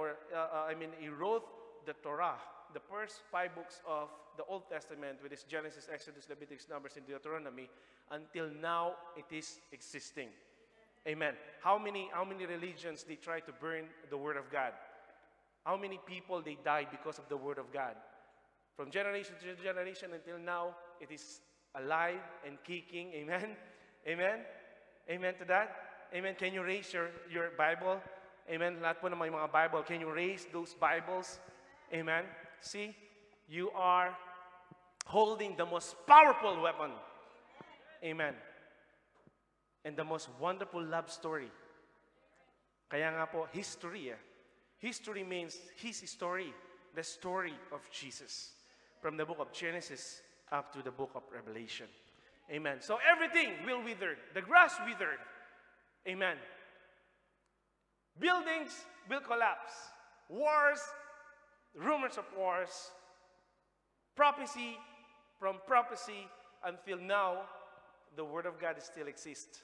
he wrote the Torah, the first 5 books of the Old Testament, which is Genesis, Exodus, Leviticus, Numbers, and Deuteronomy, until now it is existing. Amen. How many religions they try to burn the Word of God? How many people they died because of the Word of God? From generation to generation until now, it is alive and kicking. Amen. Amen. Amen to that. Amen. Can you raise your Bible? Amen. Lahat po ng mga Bible. Can you raise those Bibles? Amen. See, you are holding the most powerful weapon. Amen. And the most wonderful love story. Kaya nga po, history. History means his story, the story of Jesus. From the book of Genesis up to the book of Revelation. Amen. So everything will wither. The grass withered. Amen. Buildings will collapse. Wars, rumors of wars, prophecy, from prophecy until now, the Word of God still exists.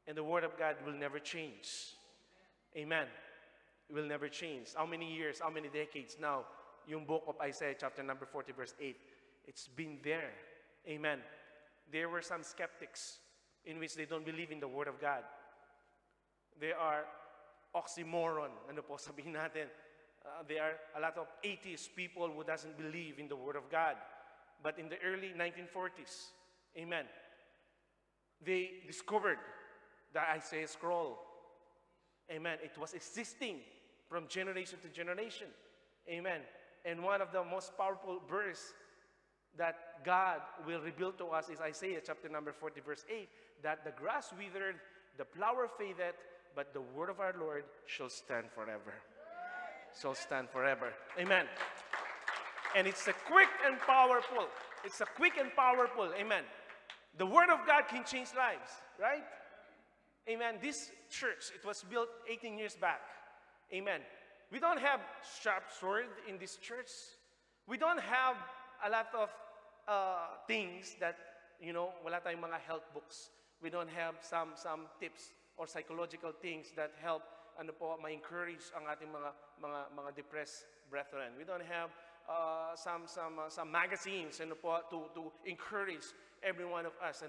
And the Word of God will never change. Amen. It will never change. How many years, how many decades now, yung book of Isaiah chapter number 40 verse 8, it's been there. Amen. There were some skeptics in which they don't believe in the Word of God. There are oxymoron, ano po sabihin natin. There are a lot of atheist people who doesn't believe in the Word of God. But in the early 1940s, amen, they discovered the Isaiah scroll. Amen. It was existing from generation to generation. Amen. And one of the most powerful verse that God will reveal to us is Isaiah chapter number 40 verse 8, that the grass withered, the flower faded, but the word of our Lord shall stand forever. Shall stand forever. Amen. And it's a quick and powerful. It's a quick and powerful. Amen. The word of God can change lives, right? Amen. This church, it was built 18 years back. Amen. We don't have sharp sword in this church. We don't have a lot of things that, wala tayong mga health books. We don't have some tips or psychological things that help ma-encourage ang ating mga depressed brethren. We don't have some magazines to encourage every one of us.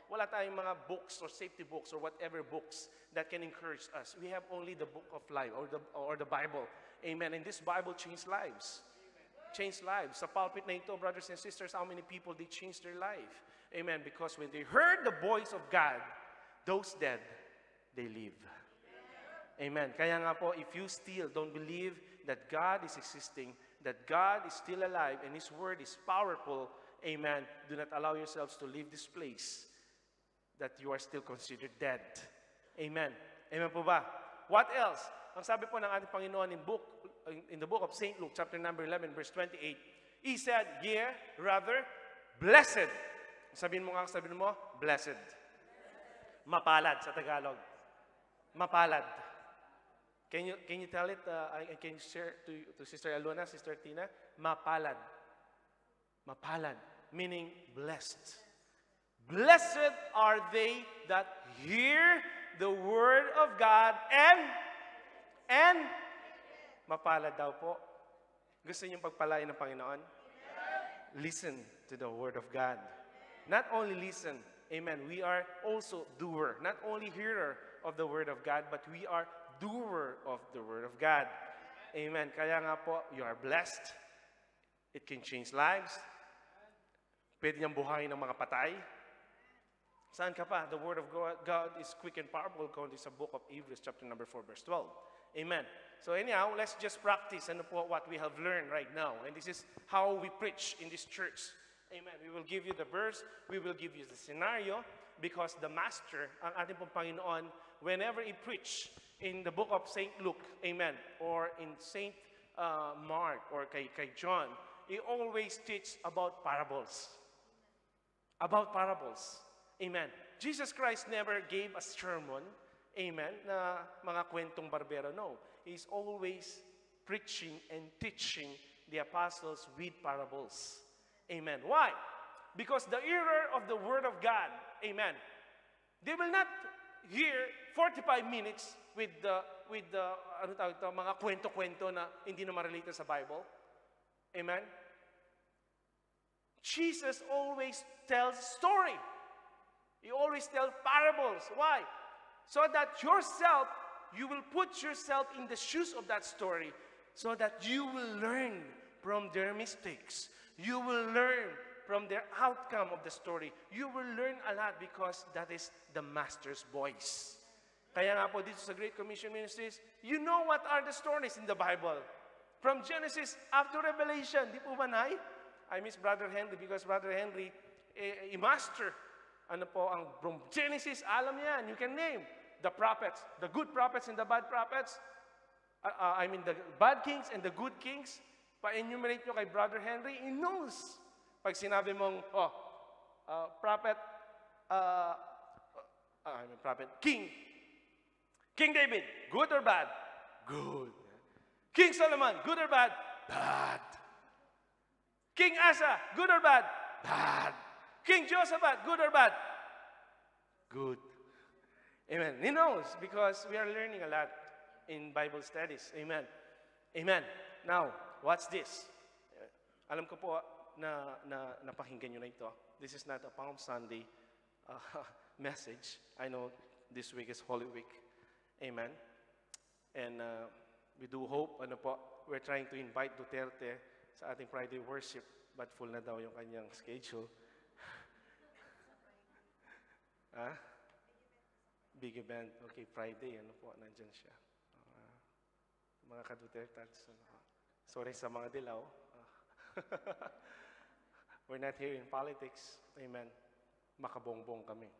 Wala tayong mga books or safety books or whatever books that can encourage us. We have only the book of life or the Bible. Amen. And this Bible changed lives. Changed lives. Sa pulpit na ito, brothers and sisters, how many people they changed their life? Amen. Because when they heard the voice of God, those dead, they live. Amen. Kaya nga po, if you still don't believe that God is existing, that God is still alive, and His Word is powerful, amen, do not allow yourselves to leave this place that you are still considered dead. Amen. Amen po ba? What else? Ang sabi po ng ating Panginoon in the book of St. Luke, chapter number 11, verse 28, He said, "Yea, rather, blessed." Sabihin mo, blessed. Mapalad sa Tagalog. Mapalad. Can you tell it? I can share to Sister Aluna, Sister Tina. Mapalad. Mapalad, meaning blessed. Blessed are they that hear the word of God and mapalad daw po. Gusto niyo pagpalain ng Panginoon? Listen to the word of God. Not only listen, amen, we are also doer. Not only hearer of the word of God, but we are doer of the word of God. Amen. Kaya nga po, you are blessed. It can change lives. Pwede niyang buhayin ng mga patay. Saan ka pa? The word of God is quick and powerful according to the book of Hebrews chapter number 4 verse 12. Amen. So anyhow, let's just practice what we have learned right now. And this is how we preach in this church. Amen. We will give you the verse. We will give you the scenario. Because the Master, ang ating pong Panginoon, whenever He preach in the book of St. Luke, amen, or in St. Mark, or kay John, He always teach about parables. About parables. Amen. Jesus Christ never gave a sermon, amen, na mga kwentong barbero. No. He's always preaching and teaching the apostles with parables. Amen. Why? Because the hearer of the Word of God, amen, they will not hear 45 minutes with the mga kwento-kwento na hindi na ma-relate sa Bible. Amen. Jesus always tells story. He always tells parables. Why? So that yourself, you will put yourself in the shoes of that story so that you will learn from their mistakes. You will learn from the outcome of the story. You will learn a lot because that is the Master's voice. Kaya nga po dito sa Great Commission Ministries, you know what are the stories in the Bible. From Genesis up to Revelation. Di po ba, Nay? I miss Brother Henry because Brother Henry, master. From Genesis, alam yan. You can name the prophets, the good prophets and the bad prophets. The bad kings and the good kings. Pa-enumerate nyo kay Brother Henry, he knows. Pag sinabi mong, prophet, King David, good or bad? Good. King Solomon, good or bad? Bad. King Asa, good or bad? Bad. King Josaphat, good or bad? Good. Amen. He knows because we are learning a lot in Bible studies. Amen. Amen. Now, what's this? Alam ko po na napakinggan nyo na ito. This is not a Palm Sunday message. I know this week is Holy Week. Amen. And we do hope, we're trying to invite Duterte sa ating Friday worship, but full na daw yung kanyang schedule. Big event. Okay, Friday, nandyan siya. Mga ka-Dutertats. Sorry sa mga dilaw. We're not here in politics. Amen. Makabongbong kami.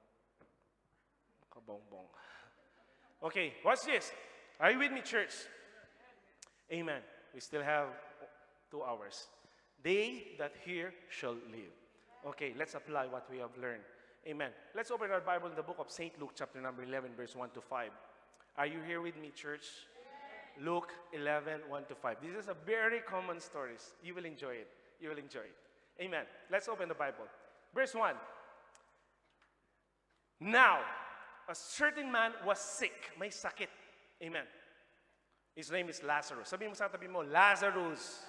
Makabongbong. Okay, what's this? Are you with me, church? Amen. We still have 2 hours. They that hear shall live. Okay, let's apply what we have learned. Amen. Let's open our Bible in the book of St. Luke, chapter number 11, verse 1 to 5. Are you here with me, church? Luke 11, 1 to 5. This is a very common story. You will enjoy it. You will enjoy it. Amen. Let's open the Bible. Verse 1. Now, a certain man was sick. May sakit. Amen. His name is Lazarus. Sabihin mo sa tabi mo, Lazarus.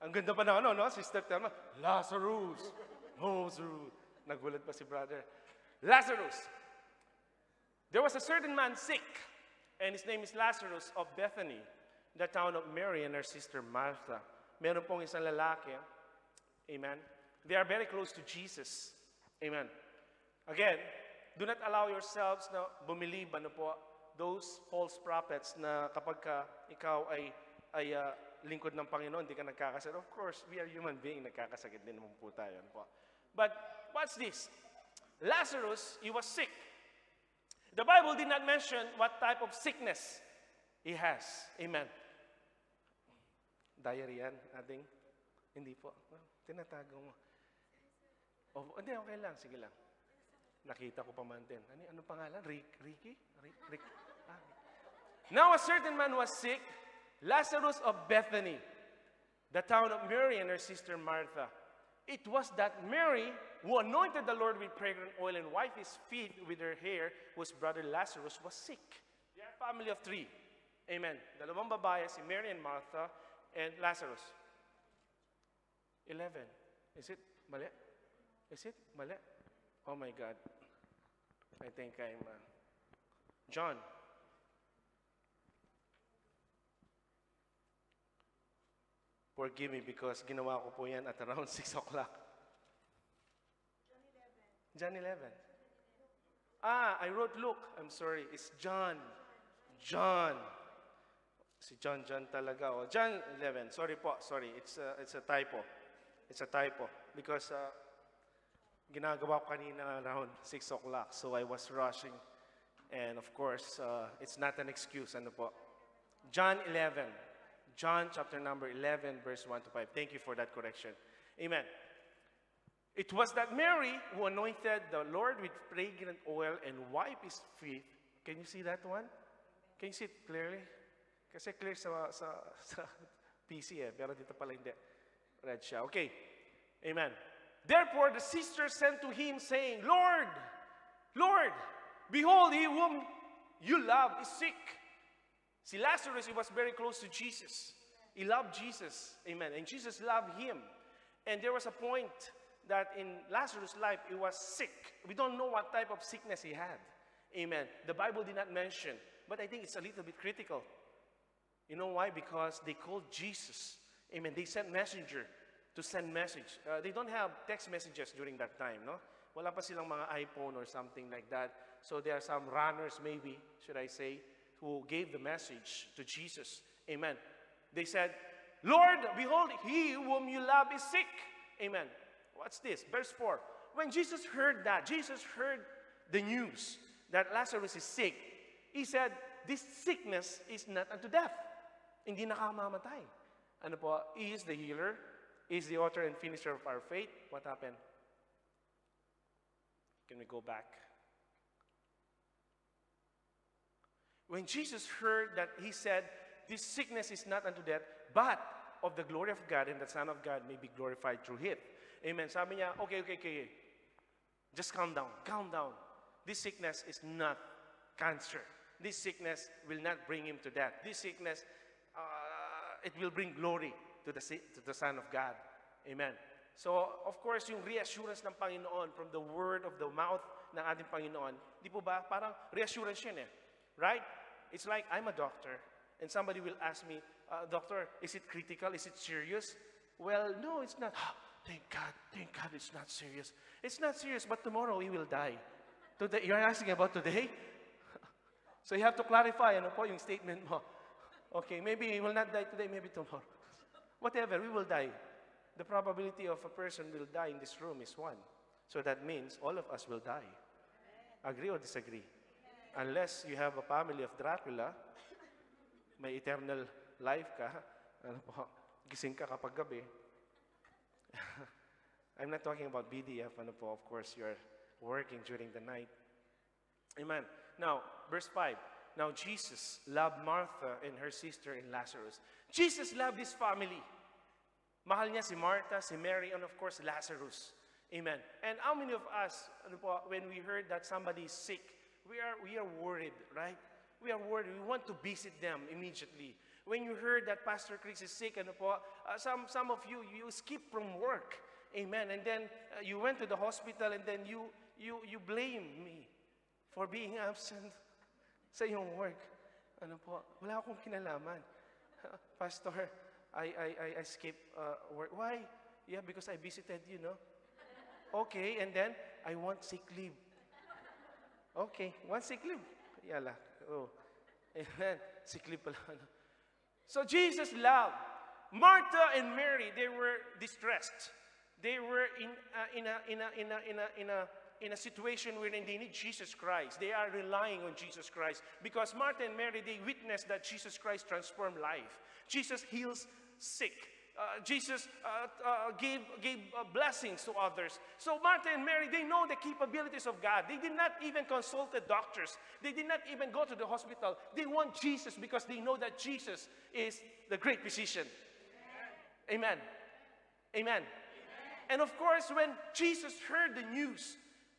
Ang ganda pa na, no? Sister Thelma, Lazarus. Lazarus. Nagulat pa si brother. Lazarus. There was a certain man sick, and his name is Lazarus of Bethany, the town of Mary and her sister Martha. Meron pong isang lalaki. Amen. They are very close to Jesus. Amen. Again, do not allow yourselves na bumilib, those false prophets na kapag ikaw ay lingkod ng Panginoon, hindi ka nagkakasakit. Of course, we are human beings, nagkakasakit din naman po tayo. But what's this? Lazarus, he was sick. The Bible did not mention what type of sickness he has. Amen. Diarrhea ating? Hindi po. Well, tinatago mo. Oh, hindi, okay lang. Sige lang. Nakita ko pa man din. Ano pangalan? Ricky? Rick. Now a certain man was sick, Lazarus of Bethany, the town of Mary and her sister Martha. It was that Mary, who anointed the Lord with fragrant oil and wiped his feet with her hair, whose brother Lazarus was sick. They are a family of three. Amen. Dalawang babae, si Mary and Martha, and Lazarus. 11. Is it mali? Is it mali? Oh my God. I think I'm John. Forgive me because ginawa ko po yan at around 6 o'clock. John 11. I wrote Luke. I'm sorry. It's John. John. Si John talaga. Oh, John 11. Sorry po. Sorry. It's a typo. It's a typo. Because ginagawa ko kanina around 6 o'clock. So I was rushing. And of course, it's not an excuse. Ano po? John 11. John chapter number 11, verse 1 to 5. Thank you for that correction. Amen. It was that Mary who anointed the Lord with fragrant oil and wiped his feet. Can you see that one? Can you see it clearly? Kasi clear sa PC pero dito pala hindi. Red siya. Okay. Amen. Therefore, the sister sent to him saying, Lord, behold, he whom you love is sick. See, Lazarus, he was very close to Jesus. He loved Jesus. Amen. And Jesus loved him. And there was a point that in Lazarus' life, he was sick. We don't know what type of sickness he had. Amen. The Bible did not mention. But I think it's a little bit critical. You know why? Because they called Jesus. Amen. They sent messenger to send message. They don't have text messages during that time, no? Wala pa silang mga iPhone or something like that. So there are some runners, maybe, should I say, who gave the message to Jesus. Amen. They said, Lord, behold, he whom you love is sick. Amen. What's this? Verse 4. When Jesus heard that, Jesus heard the news that Lazarus is sick, he said, this sickness is not unto death. Hindi nakamamatay. Ano po? He is the healer. He is the author and finisher of our faith. What happened? Can we go back? When Jesus heard that, he said, this sickness is not unto death, but of the glory of God, and the Son of God may be glorified through it. Amen. Sabi niya, okay. Just calm down. Calm down. This sickness is not cancer. This sickness will not bring him to death. This sickness, it will bring glory to the Son of God. Amen. So, of course, yung reassurance ng Panginoon from the word of the mouth ng ating Panginoon, di po ba, parang reassurance yun right? It's like I'm a doctor, and somebody will ask me, Doctor, is it critical? Is it serious? Well, no, it's not. Thank God it's not serious. It's not serious, but tomorrow he will die. Today, you're asking about today? So you have to clarify, ano po, yung statement mo. Okay, maybe he will not die today, maybe tomorrow. Whatever, we will die. The probability of a person will die in this room is 1. So that means all of us will die. Agree or disagree? Unless you have a family of Dracula, may eternal life ka, ano po, gising ka kapag gabi. I'm not talking about BDF, ano po, of course, you're working during the night. Amen. Now, verse 5. Now, Jesus loved Martha and her sister and Lazarus. Jesus loved this family. Mahal niya si Martha, si Mary, and of course, Lazarus. Amen. And how many of us, when we heard that somebody is sick, we are worried, right? We are worried. We want to visit them immediately. When you heard that Pastor Chris is sick, some of you skip from work. Amen. And then you went to the hospital and then you blame me for being absent sa iyong work. Wala akong kinalaman. Pastor, I skipped work. Why? Yeah, because I visited you, no? Okay, and then I want sick leave. Okay, want sick leave? Yala. Oh. Amen. Sick leave pala. So Jesus loved. Martha and Mary, they were distressed. They were in a situation wherein they need Jesus Christ. They are relying on Jesus Christ. Because Martha and Mary, they witnessed that Jesus Christ transformed life. Jesus heals sick. Jesus gave blessings to others. So Martha and Mary, they know the capabilities of God. They did not even consult the doctors. They did not even go to the hospital. They want Jesus because they know that Jesus is the great physician. Amen. Amen. And of course, when Jesus heard the news,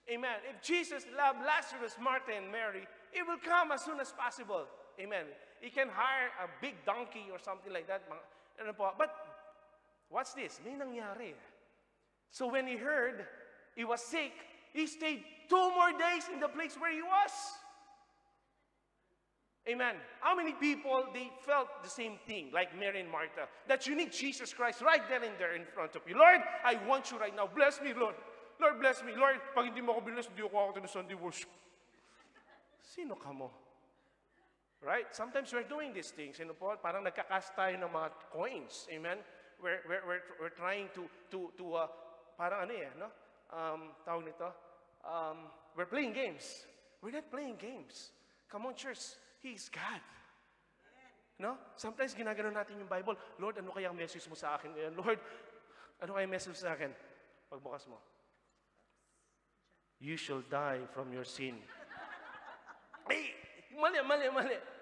amen, if Jesus loved Lazarus, Martha, and Mary, it will come as soon as possible. Amen. He can hire a big donkey or something like that. But what's this? May nangyari. So when he heard he was sick, he stayed 2 more days in the place where he was. Amen. How many people, they felt the same thing, like Mary and Martha, that you need Jesus Christ right then and there in front of you. Lord, I want you right now. Bless me, Lord. Lord, bless me. Lord, pag hindi mo ako bilas, hindi ako Sunday worship. Sino ka mo? Right? Sometimes we're doing these things. Parang nagkakas tayo ng mga coins. Amen? We're trying to parang ano no? Tawag nito? We're playing games. We're not playing games. Come on, church. He is God. No? Sometimes ginagano natin yung Bible. Lord, ano kaya ang message mo sa akin? Lord, ano kaya ang message sa akin? Pagbukas mo. You shall die from your sin. Ay, mali.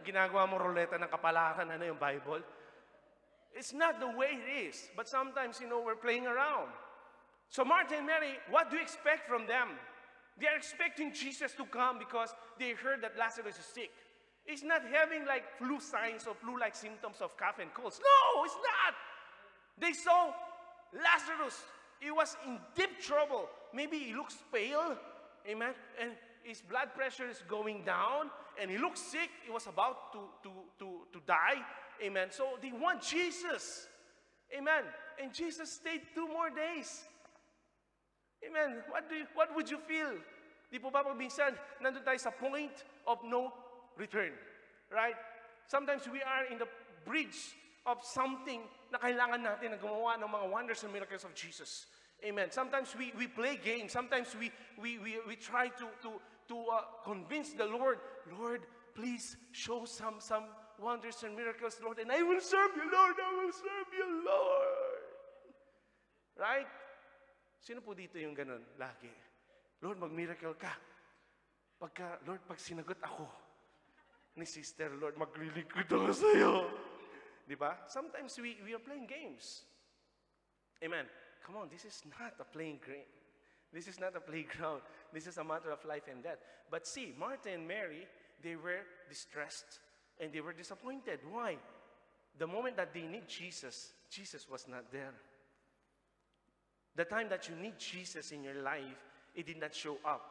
Ginagawa mo ruleta ng kapalakan, ano yung Bible? It's not the way it is. But sometimes, we're playing around. So Martha and Mary, what do you expect from them? They are expecting Jesus to come because they heard that Lazarus is sick. He's not having like flu signs or flu-like symptoms of cough and colds. No, it's not. They saw Lazarus. He was in deep trouble. Maybe he looks pale. Amen. And his blood pressure is going down. And he looks sick. He was about to die. Amen. So they want Jesus. Amen. And Jesus stayed 2 more days. Amen. What would you feel? Di po ba pag minsan, nandun tayo sa point of no return. Right? Sometimes we are in the bridge of something na kailangan natin na gumawa ng mga wonders and miracles of Jesus. Amen. Sometimes we play games. Sometimes we try to convince the Lord, Lord, please show some wonders and miracles, Lord, and I will serve you, Lord. I will serve you, Lord. Right? Sino po dito yung ganun lagi? Lord, mag-miracle ka. Lord, pag sinagot ako ni sister, Lord, maglilingkod ako sa'yo. Di ba? Sometimes we are playing games. Amen. Come on, this is not a playing game. This is not a playground. This is a matter of life and death. But see, Martha and Mary, they were distressed and they were disappointed. Why? The moment that they need Jesus, Jesus was not there. The time that you need Jesus in your life, it did not show up.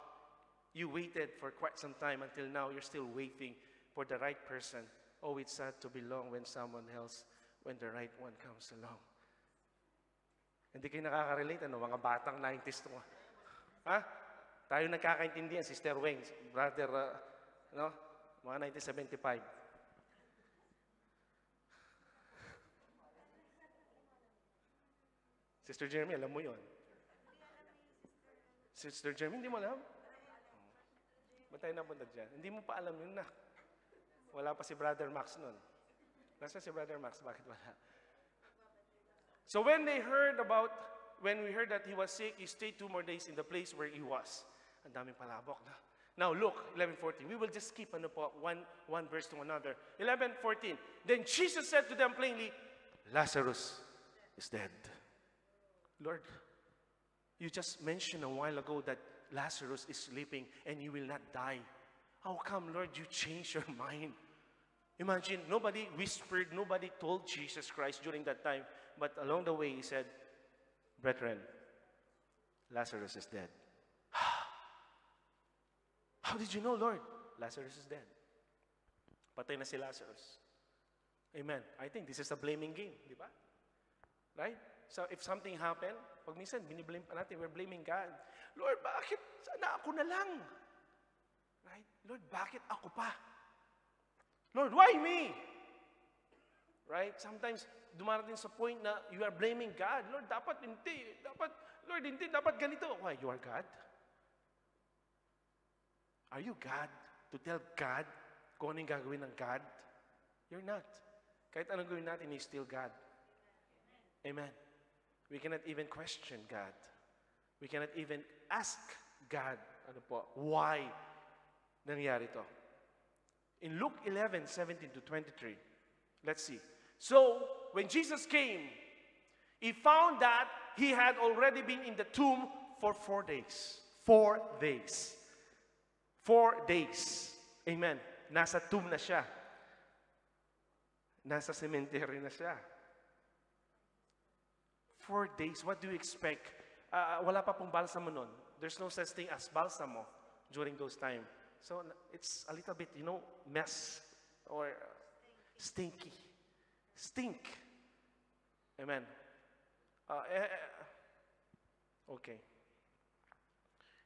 You waited for quite some time until now you're still waiting for the right person. Oh, it's sad to belong when someone else, when the right one comes along. Hindi kayo nakaka-relate, mga batang 90s to. Ha? Tayo nagkakaintindihan, Sister Weng, Brother, mga 1975. Sister Jeremy, alam mo yon. Sister Jeremy, hindi mo alam? Ba't tayo napunta dyan? Hindi mo pa alam yun na. Wala pa si Brother Max nun. Nasaan si Brother Max? Bakit wala? So when we heard that he was sick, he stayed 2 more days in the place where he was. Ang daming palabok na. Now look, 11:14. We will just skip one verse to another. 11:14. Then Jesus said to them plainly, Lazarus is dead. Lord, you just mentioned a while ago that Lazarus is sleeping and you will not die. How come, Lord, you changed your mind? Imagine, nobody whispered, nobody told Jesus Christ during that time. But along the way, he said, Brethren, Lazarus is dead. How did you know, Lord? Lazarus is dead. Patay na si Lazarus. Amen. I think this is a blaming game, di ba? Right? So if something happened, pag minsan, biniblame pa natin, we're blaming God. Lord, bakit? Sana ako na lang. Right? Lord, bakit ako pa? Lord, why me? Right? Sometimes, dumarating sa point na you are blaming God. Lord, dapat hindi. Lord, hindi. Dapat ganito. Why? You are God? Are you God? To tell God kung ano yung gagawin ng God? You're not. Kahit anong gawin natin, He's still God. Amen. We cannot even question God. We cannot even ask God, why nangyari to? In Luke 11:17 to 23, let's see. So, when Jesus came, He found that He had already been in the tomb for 4 days. 4 days. 4 days. Amen. Nasa tomb na siya. Nasa cemetery na siya. 4 days. What do you expect? Wala pa pong balsamo nun. There's no such thing as balsamo during those time. So, it's a little bit, mess or stinky. Stink. Amen. Okay.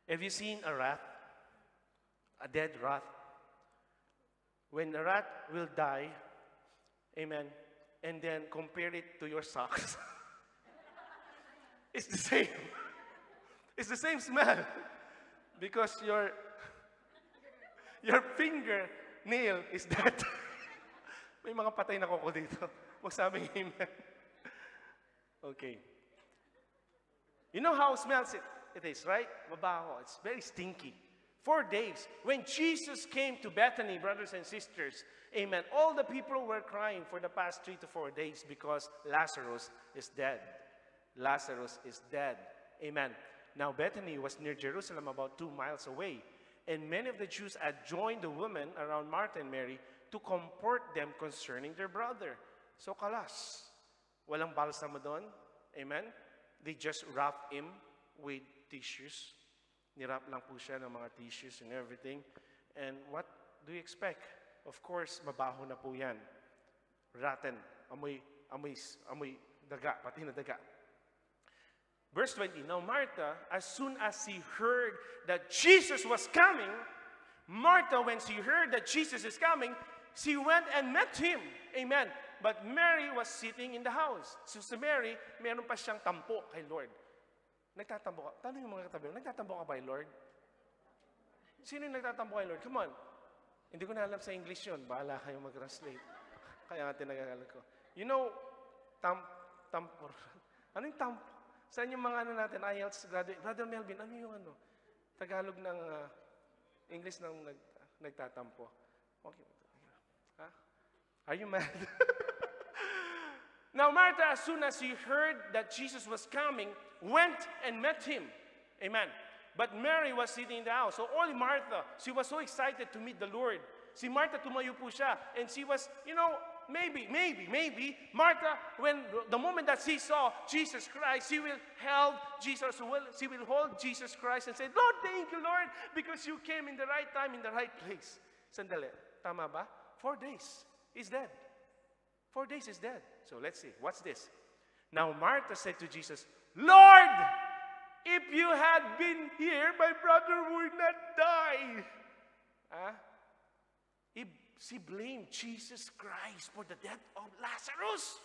Have you seen a rat? A dead rat? When a rat will die, amen, and then compare it to your socks, it's the same. It's the same smell. Because your fingernail is dead. May mga patay na koko dito. Magsabing amen. Okay. You know how smells it is, right? Mabaho. It's very stinky. 4 days. When Jesus came to Bethany, brothers and sisters, amen, all the people were crying for the past 3 to 4 days because Lazarus is dead. Lazarus is dead. Amen. Now, Bethany was near Jerusalem, about 2 miles away. And many of the Jews had joined the women around Martha and Mary to comfort them concerning their brother. So, kalas. Walang balsamo doon. Amen. They just wrapped him with tissues. Nirap lang po siya ng mga tissues and everything. And what do you expect? Of course, mabaho na po yan. Rotten. Amoy daga, pati na daga. Verse 20, now Martha, as soon as she heard that Jesus was coming, Martha, when she heard that Jesus is coming, she went and met him. Amen. But Mary was sitting in the house. So si Mary, meron pa siyang tampo kay Lord. Nagtatampo ka. Tanong yung mga katabi, nagtatampo ka ba kay Lord? Sino yung nagtatampo kay Lord? Come on. Hindi ko na alam sa English yun. Bahala kayo mag-translate. Kaya nga tinagagal ko. You know, tampo. Ano yung tampo? Saan yung mga natin, IELTS graduate? Brother Melvin, ano yung Tagalog ng English ng nagtatampo? Okay. Huh? Are you mad? Now Martha, as soon as she heard that Jesus was coming, went and met him. Amen. But Mary was sitting in the house. So only Martha, she was so excited to meet the Lord. Si Martha, tumayo po siya. And she was, maybe, Martha, when the moment that she saw Jesus Christ, she will hold Jesus Christ and say, Lord, thank you, Lord, because you came in the right time, in the right place. Sandali, tama ba? 4 days, he's dead. 4 days is dead. So let's see, what's this? Now Martha said to Jesus, Lord, if you had been here, my brother would not die. She blamed Jesus Christ for the death of Lazarus.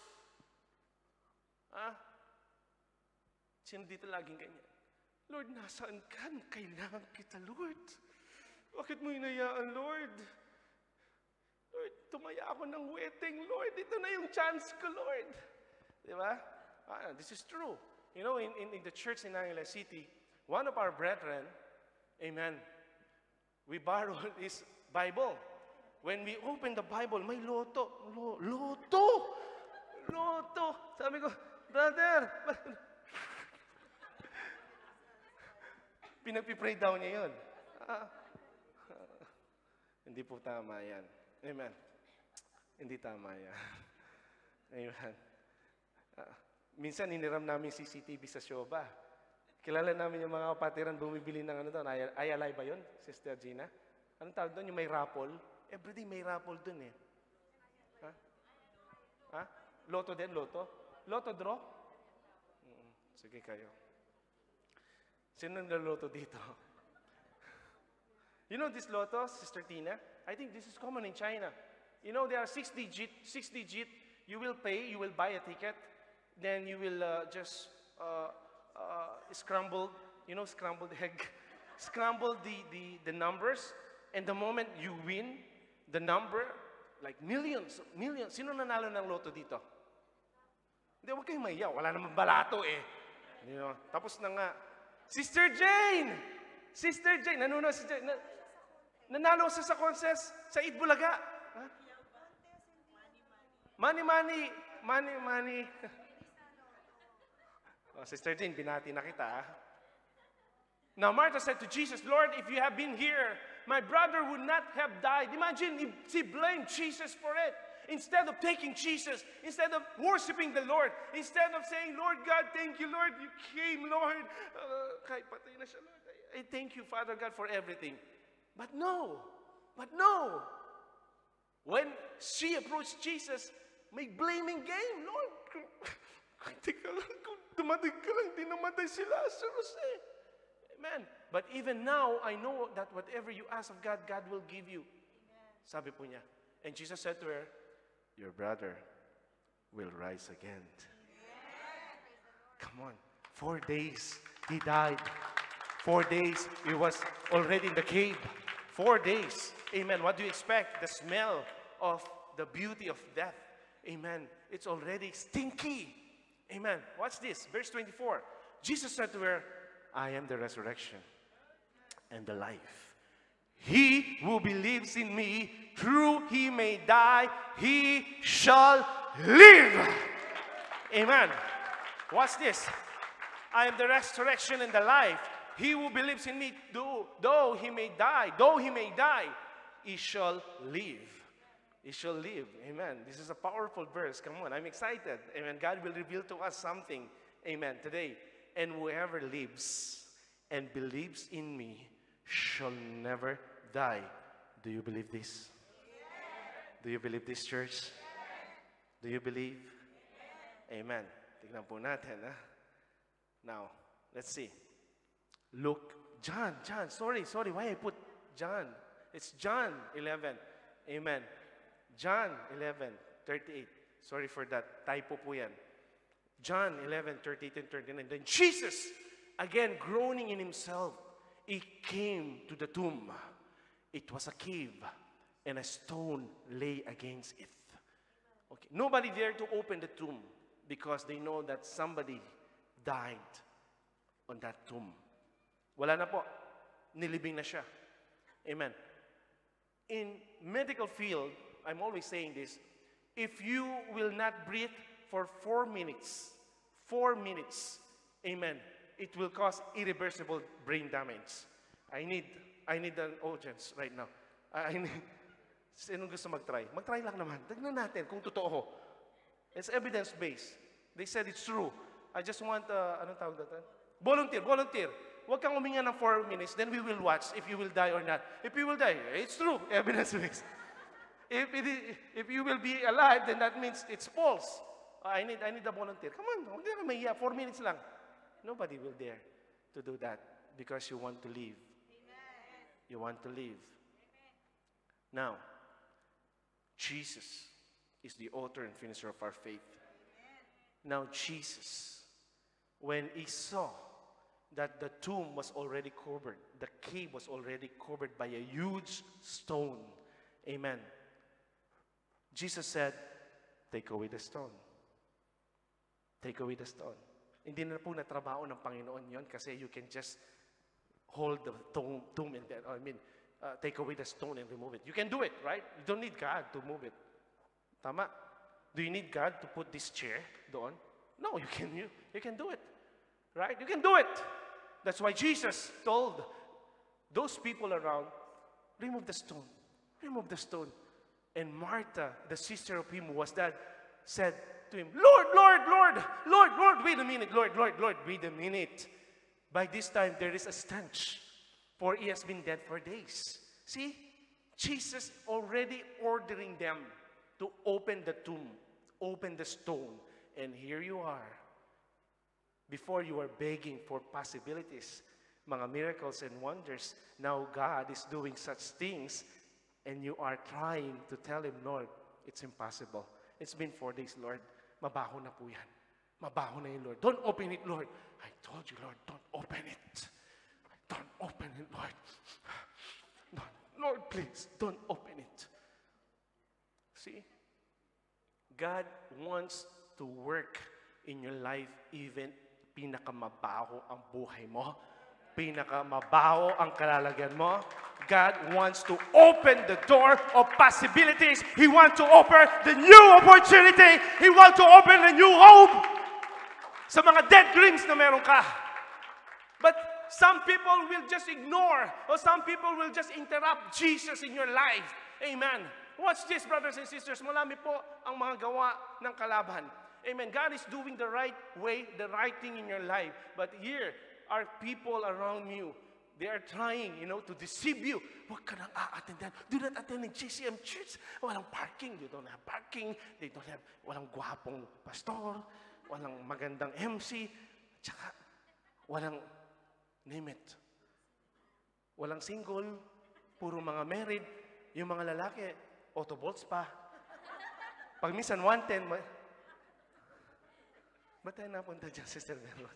Sino dito laging ganyan? Lord, nasaan ka? Kailangan kita, Lord. Bakit mo hinayaan, Lord? Lord, tumaya ako ng wedding, Lord. Ito na yung chance ko, Lord. Di ba? This is true. You know, in the church in Angeles City, one of our brethren, amen, we borrowed his Bible. When we open the Bible, may loto. Loto! Loto! Sabi ko, brother, pinagpipray daw niya yun. Hindi po tama yan. Amen. Hindi tama yan. Amen. Minsan, hiniram namin CCTV sa Shoba. Kilala namin yung mga kapatiran bumibili ng ano doon. Ayalay ba yun, Sister Gina? Anong tawag doon? Yung may raffle? Everyday may raffle doon eh. Ha? Ha? Loto din, loto? Loto draw? Sige kayo. Sino nagloto dito? You know this lotto, Sister Tina? I think this is common in China. You know, there are 6 digit. You will pay, you will buy a ticket, then you will just scramble, scrambled egg. Scramble the numbers, and the moment you win, the number, like millions. Sino nanalo ng loto dito? Hindi, huwag kayong maiya. Wala namang balato eh. Tapos na nga. Sister Jane! Nanonood si Jane. Nanalo siya sa contest sa Itbulaga. Ha? Money. Oh, Sister Jane, binati na kita. Now Martha said to Jesus, Lord, if you have been here, my brother would not have died. Imagine if she blamed Jesus for it. Instead of taking Jesus, instead of worshiping the Lord, instead of saying, Lord God, thank you, Lord, you came, Lord. Kahit patay na siya, Lord. I thank you, Father God, for everything. But no. When she approached Jesus, may blaming game, Lord. Teka lang, kung dumating ka lang, di namatay si Lazarus eh. Amen. But even now, I know that whatever you ask of God, God will give you. Sabi po niya. And Jesus said to her, your brother will rise again. Come on. 4 days, he died. 4 days, he was already in the cave. 4 days. Amen. What do you expect? The smell of the beauty of death. Amen. It's already stinky. Amen. Watch this. Verse 24. Jesus said to her, I am the resurrection and the life. He who believes in me, though he may die, he shall live. Amen. Watch this. I am the resurrection and the life. He who believes in me, though he may die, he shall live. He shall live. Amen. This is a powerful verse. Come on, I'm excited. Amen. God will reveal to us something. Amen. Today. And whoever lives and believes in me shall never die. Do you believe this? Do you believe this, church? Do you believe? Amen. Tignan po natin, ha? Now, let's see. John, sorry, why I put John? It's John 11. Amen. John 11:38. Sorry for that. Typo po yan. John 11:38 and 39. Then Jesus, again groaning in himself, he came to the tomb. It was a cave, and a stone lay against it. Okay. Nobody dared to open the tomb because they know that somebody died on that tomb. Wala na po. Nilibing na siya. Amen. In medical field, I'm always saying this, if you will not breathe for 4 minutes, amen, it will cause irreversible brain damage. I need an audience right now. Sinong gusto mag-try? Mag-try lang naman. Tignan natin kung totoo. It's evidence-based. They said it's true. I just want, anong tawag natin? Volunteer. Huwag kang uminga ng 4 minutes, then we will watch if you will die or not. If you will die, it's true. Evidence-based. If you will be alive, then that means it's false. I need a volunteer. Come on, huwag na mahiya. 4 minutes lang. Nobody will dare to do that because you want to live. Amen. You want to live. Amen. Now, Jesus is the author and finisher of our faith. Amen. Now, Jesus, when he saw that the tomb was already covered, the cave was already covered by a huge stone. Amen. Jesus said, take away the stone. Take away the stone. Hindi na po natrabaho ng Panginoon yon kasi you can just hold the tomb and then, take away the stone and remove it. You can do it, right? You don't need God to move it. Tama? Do you need God to put this chair doon? No, you can do it. Right? You can do it. That's why Jesus told those people around, remove the stone. Remove the stone. And Martha, the sister of him who was dead, said to him, Lord, Lord, Lord, Lord, Lord, wait a minute, Lord, Lord, Lord, wait a minute. By this time, there is a stench, for he has been dead for days. See? Jesus already ordering them to open the tomb, open the stone. And here you are. Before you were begging for possibilities, mga miracles and wonders, now God is doing such things, and you are trying to tell Him, Lord, it's impossible. It's been 4 days, Lord. Mabaho na po yan. Mabaho na yun, Lord. Don't open it, Lord. I told you, Lord, don't open it. Don't open it, Lord. Lord, please, don't open it. See? God wants to work in your life even pinakamabaho ang buhay mo, pinakamabaho ang kalalagyan mo. God wants to open the door of possibilities. He wants to open the new opportunity. He wants to open a new hope sa mga dead dreams na meron ka. But some people will just ignore, or some people will just interrupt Jesus in your life. Amen. Watch this, brothers and sisters. Marami po ang mga gawa ng kalaban. Amen. God is doing the right way, the right thing in your life. But here are people around you. They are trying, to deceive you. Huwag ka nang a-attendan. Do not attend in GCM Church. Walang parking. They don't have parking. They don't have, walang gwapong pastor. Walang magandang MC. Tsaka, walang, name it. Walang single. Puro mga married. Yung mga lalaki, autobolts pa. Pag minsan 110, ba't tayo napunta dyan, Sister Merlo?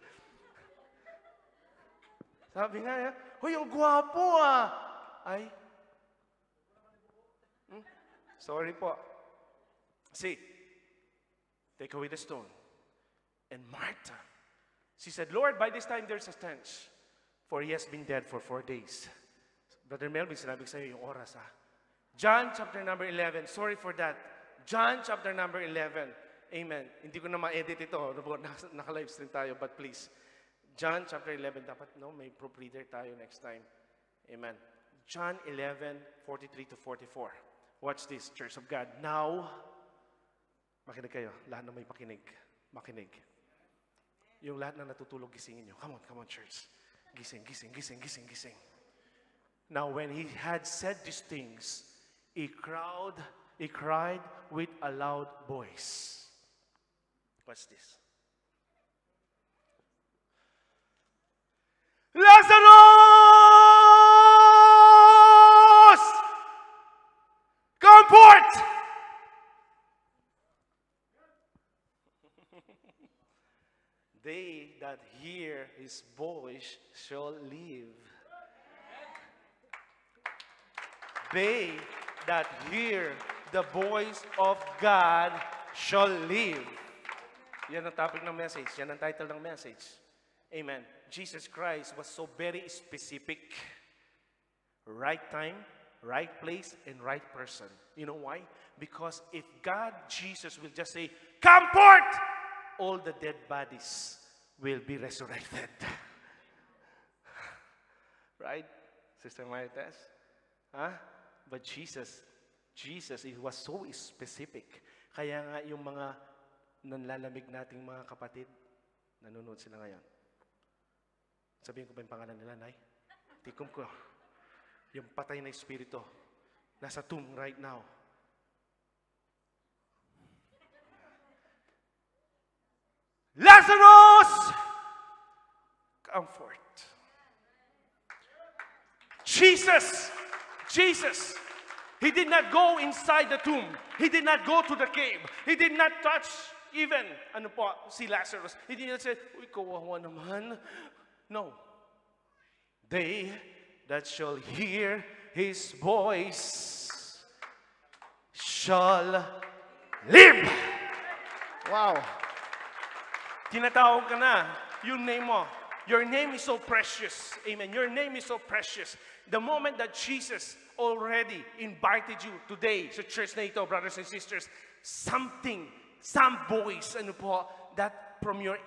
Sabi nga, huy, ang gwapo Ay. Sorry po. See, take away the stone. And Martha, she said, Lord, by this time there's a stench, for he has been dead for 4 days. Brother Melvin, sinabi ko sa'yo yung oras John chapter number 11. Sorry for that. John chapter number 11. Amen. Hindi ko na ma-edit ito. Naka-live stream tayo, but please. John chapter 11. Dapat, may proofreader tayo next time. Amen. John 11, 43 to 44. Watch this, Church of God. Now, makinig kayo. Lahat na may makinig. Yung lahat na natutulog, gisingin nyo. Come on, church. Gising. Now, when he had said these things, he cried with a loud voice. What's this? Lazarus! Come forth! They that hear his voice shall live. They that hear the voice of God shall live. Yan ang topic ng message. Yan ang title ng message. Amen. Jesus Christ was so very specific. Right time, right place, and right person. You know why? Because if God, Jesus, will just say, come forth, all the dead bodies will be resurrected. Right? Sister Marites? But Jesus, he was so specific. Kaya nga yung mga nanlalamig nating mga kapatid, nanonood sila ngayon. Sabihin ko ba yung pangalan nila, Nay? Tikom ko. Yung patay na espiritu, nasa tomb right now. Lazarus! Come forth. Jesus, he did not go inside the tomb. He did not go to the cave. He did not touch even, si Lazarus. He did not say, uy, kawawa naman. No. They that shall hear his voice shall live. Wow. Tinatawag ka na. Yung name mo. Your name is so precious. Amen. Your name is so precious. The moment that Jesus already invited you today sa church na ito, brothers and sisters, some voice, that from your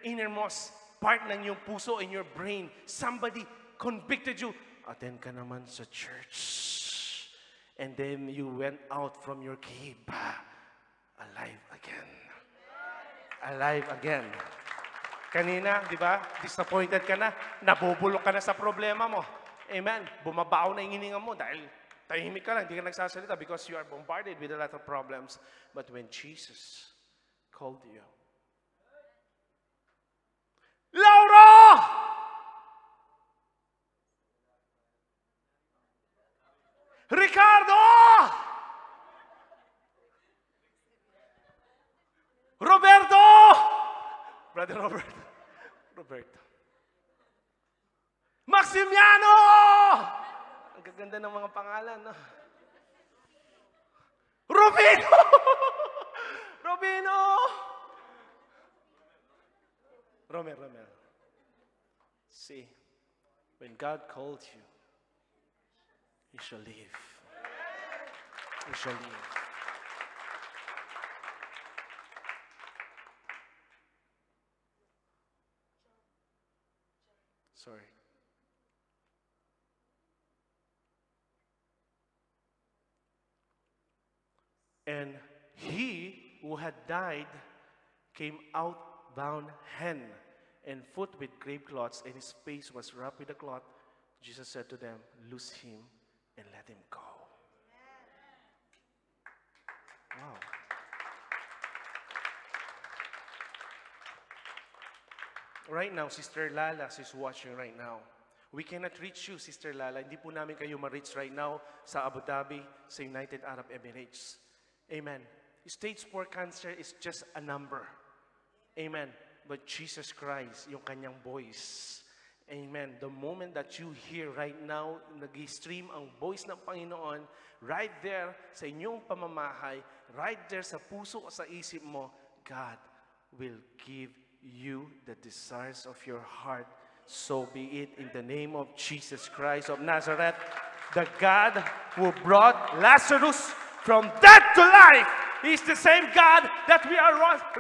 innermost part ng iyong puso and your brain, somebody convicted you, attend ka naman sa church. And then you went out from your cave, alive again. Alive again. Kanina, di ba? Disappointed ka na. Nabubulok ka na sa problema mo. Amen. Bumabaw na yung hininga mo dahil tahimik ka lang, hindi ka nagsasalita because you are bombarded with a lot of problems. But when Jesus called you, Laura! Ricardo! Roberto! Brother Roberto. Maximiano! Ang gaganda ng mga pangalan, no? Rubino! Robino! Romel. See, when God called you, you shall live. You shall live. Sorry. And he who had died came out bound hand and foot with grave cloths, and his face was wrapped with a cloth. Jesus said to them, loose him and let him go. Wow. Right now, Sister Lala is watching right now. We cannot reach you, Sister Lala. Hindi po namin kayo ma-reach right now sa Abu Dhabi, sa United Arab Emirates. Amen. Stage 4 cancer is just a number. Amen. But Jesus Christ, yung kanyang voice. Amen. The moment that you hear right now, nag-stream ang voice ng Panginoon, right there sa inyong pamamahay, right there sa puso o sa isip mo, God will give you the desires of your heart. So be it in the name of Jesus Christ of Nazareth, the God who brought Lazarus from death to life. He's the same God that we are worshiping.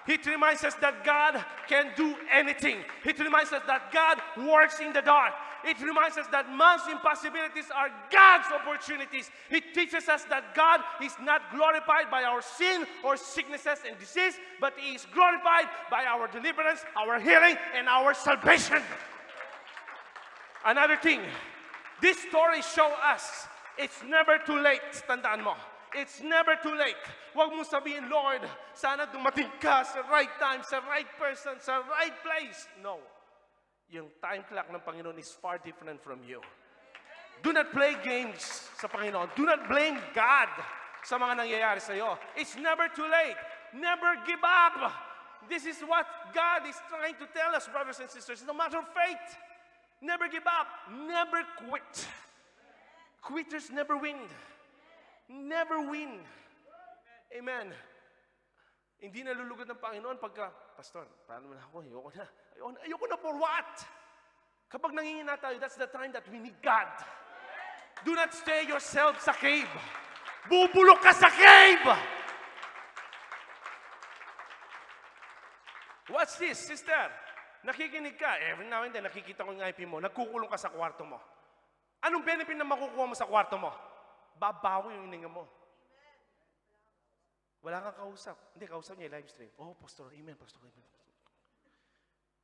It reminds us that God can do anything. It reminds us that God works in the dark. It reminds us that man's impossibilities are God's opportunities. It teaches us that God is not glorified by our sin or sicknesses and disease, but He is glorified by our deliverance, our healing, and our salvation. Another thing, this story shows us it's never too late. Tandaan mo. It's never too late. Huwag mong sabihin, Lord, sana dumating ka sa right time, sa right person, sa right place. No. Yung time clock ng Panginoon is far different from you. Do not play games sa Panginoon. Do not blame God sa mga nangyayari sa iyo. It's never too late. Never give up. This is what God is trying to tell us, brothers and sisters. No matter faith, never give up. Never quit. Quitters never win. Never win. Amen. Hindi nalulugod ng Panginoon pagka, Pastor, paano na ako? Ayoko na for what? Kapag nangingina tayo, that's the time that we need God. Do not stay yourself sa cave. Bubulok ka sa cave! What's this, sister? Nakikinig ka. Every now and then, nakikita ko yung IP mo. Nagkukulong ka sa kwarto mo. Anong benefit na makukuha mo sa kwarto mo? Babaho yung hininga mo. Wala kang kausap. Hindi, kausap niya live stream. Oh, Pastor, amen, Pastor, amen.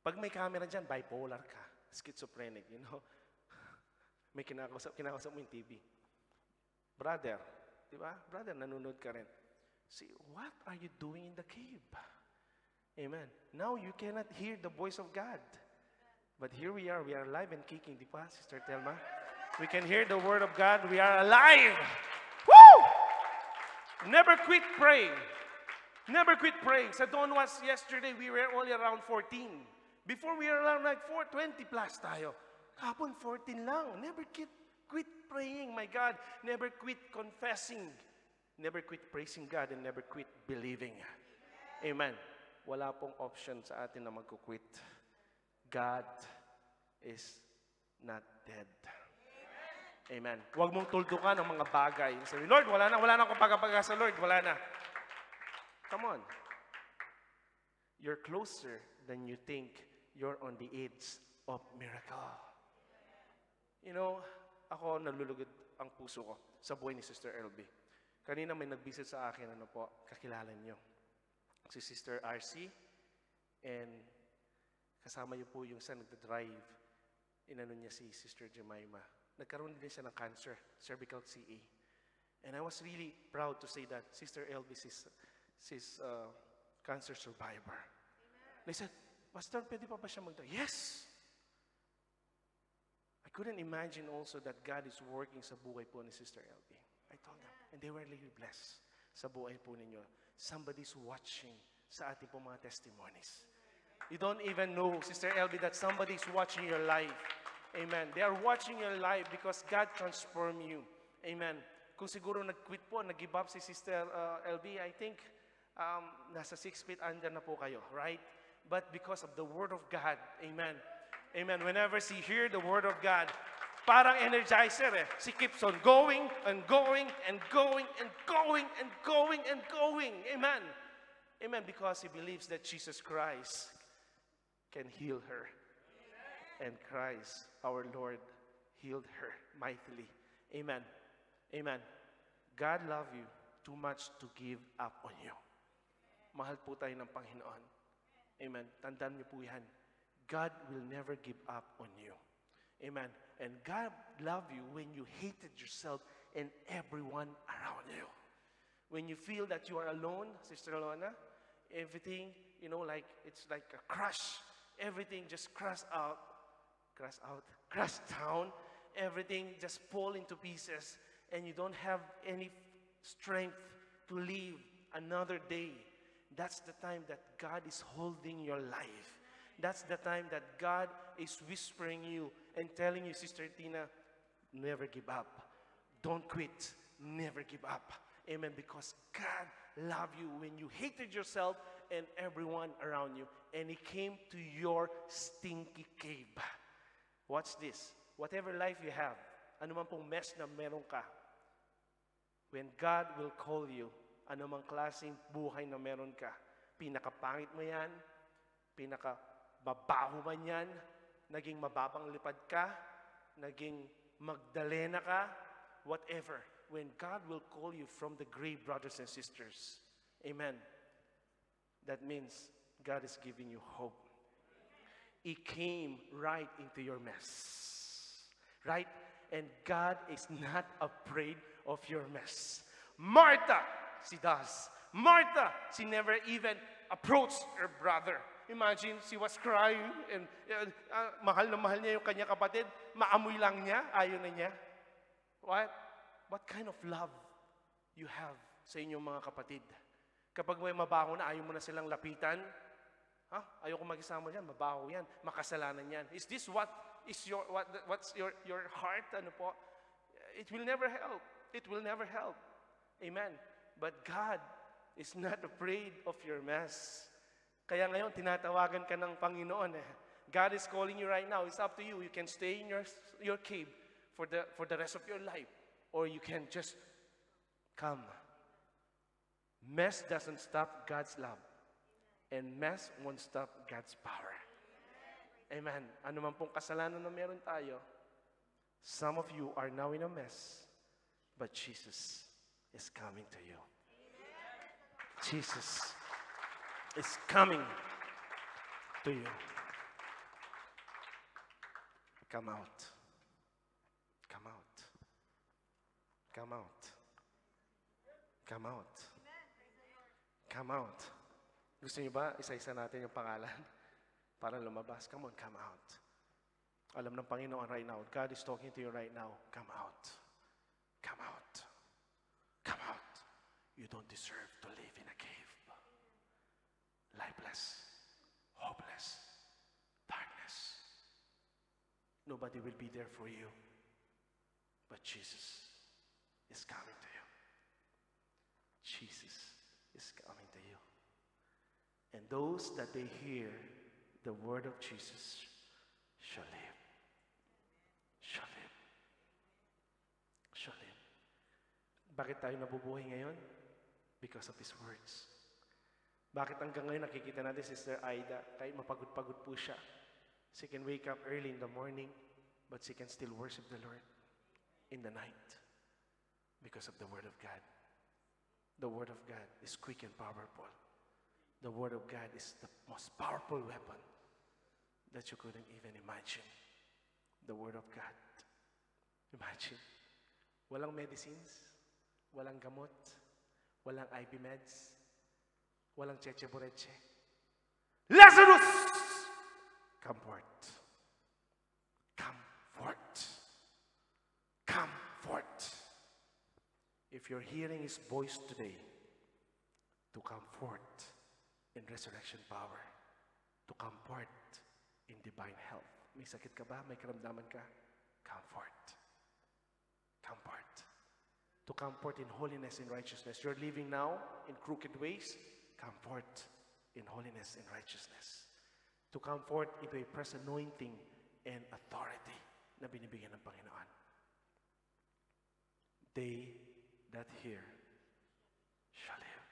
Pag may camera dyan, bipolar ka. Schizophrenic, you know. May kinakausap mo yung TV. Brother, di ba? Brother, nanonood ka rin. See, what are you doing in the cave? Amen. Now you cannot hear the voice of God. But here we are alive and kicking, di ba, Sister Telma? We can hear the word of God. We are alive. Woo! Never quit praying. Never quit praying. Sa Don was yesterday, we were only around 14. Before we were around like 420 plus tayo. Kahapon 14 lang. Never quit praying, my God. Never quit confessing. Never quit praising God and never quit believing. Amen. Wala pong option sa atin na magkukwit. God is not dead. Amen. Huwag mong tuldukan ang mga bagay. Sabi, Lord, wala na akong pagkapag-asa, Lord, wala na. Come on. You're closer than you think. You're on the edge of miracle. You know, ako nalulugod ang puso ko sa buhay ni Sister LB. Kanina may nag-visit sa akin, kakilala niyo. Si Sister RC, and kasama niyo po yung sa nagda-drive. Inano niya si Sister Jemima. Nagkaroon din siya ng cancer, cervical CA. And I was really proud to say that Sister Elvis is cancer survivor. They said, Pastor, pwede pa ba siya mag-drive? Yes! I couldn't imagine also that God is working sa buhay po ni Sister LB. I told them, and they were really blessed sa buhay po ninyo. Somebody's watching sa ating po mga testimonies. You don't even know, Sister LB, that somebody's watching your life. Amen. They are watching your life because God transformed you. Amen. Kung siguro nag-quit po, nag-give up si Sister LB, I think nasa 6 feet under na po kayo, right? But because of the Word of God, amen. Amen. Whenever she hear the Word of God, parang energizer eh. She keeps on going and going and going and going and going and going. Amen. Amen. Because he believes that Jesus Christ can heal her. And Christ, our Lord, healed her mightily. Amen. Amen. God loves you too much to give up on you. Mahal po tayo ng Panginoon. Amen. Tandaan niyo po yan. God will never give up on you. Amen. And God loves you when you hated yourself and everyone around you. When you feel that you are alone, Sister Lona, everything, it's like a crush. Everything just crush down, everything just fall into pieces, and you don't have any strength to live another day. That's the time that God is holding your life. That's the time that God is whispering you and telling you, Sister Tina, never give up. Don't quit. Never give up. Amen. Because God loved you when you hated yourself and everyone around you, and He came to your stinky cave. Watch this. Whatever life you have, anuman pong mess na meron ka, when God will call you, anumang klaseng buhay na meron ka, pinakapangit mo yan, pinakababaho man yan, naging mababang lipad ka, naging Magdalena ka, whatever. When God will call you from the grave, brothers and sisters, amen, that means God is giving you hope. He came right into your mess. Right? And God is not afraid of your mess. Martha, she does. Martha, she never even approached her brother. Imagine, she was crying and mahal na mahal niya yung kanya kapatid. Maamoy lang niya, ayaw na niya. What kind of love you have sa inyong mga kapatid? Kapag may mabaho na, ayaw mo na silang lapitan. Ayoko mag-isama yan, mabaho yan, makasalanan yan. Is this what's your heart? Ano po? It will never help. It will never help. Amen. But God is not afraid of your mess. Kaya ngayon, tinatawagan ka ng Panginoon eh. God is calling you right now. It's up to you. You can stay in your cave for the rest of your life. Or you can just come. Mess doesn't stop God's love. And mess won't stop God's power. Amen. Ano man pong kasalanan na meron tayo, some of you are now in a mess, but Jesus is coming to you. Jesus is coming to you. Come out. Come out. Come out. Come out. Come out. Gusto niyo ba, isa-isa natin yung pangalan para lumabas? Come on, come out. Alam ng Panginoon right now, God is talking to you right now. Come out. Come out. Come out. You don't deserve to live in a cave. Lifeless, hopeless, darkness. Nobody will be there for you, but Jesus is coming to you. Jesus is coming to you. And those that they hear the word of Jesus shall live. Shall live. Shall live. Bakit tayo nabubuhay ngayon? Because of His words. Bakit hanggang ngayon nakikita natin Sister Aida, kahit mapagod-pagod po siya, she can wake up early in the morning, but she can still worship the Lord in the night because of the Word of God. The Word of God is quick and powerful. The Word of God is the most powerful weapon that you couldn't even imagine. The Word of God. Imagine. Walang medicines, walang gamot, walang IV meds, walang cheche boreche. Lazarus! Come forth. Come forth. Come forth. If you're hearing His voice today, to come forth in resurrection power, to come forth in divine health. May sakit ka ba? May karamdaman ka? Come forth. Come forth. To come forth in holiness and righteousness. You're living now in crooked ways. Come forth in holiness and righteousness. To come forth into a fresh anointing and authority na binibigyan ng Panginoon. They that hear shall live.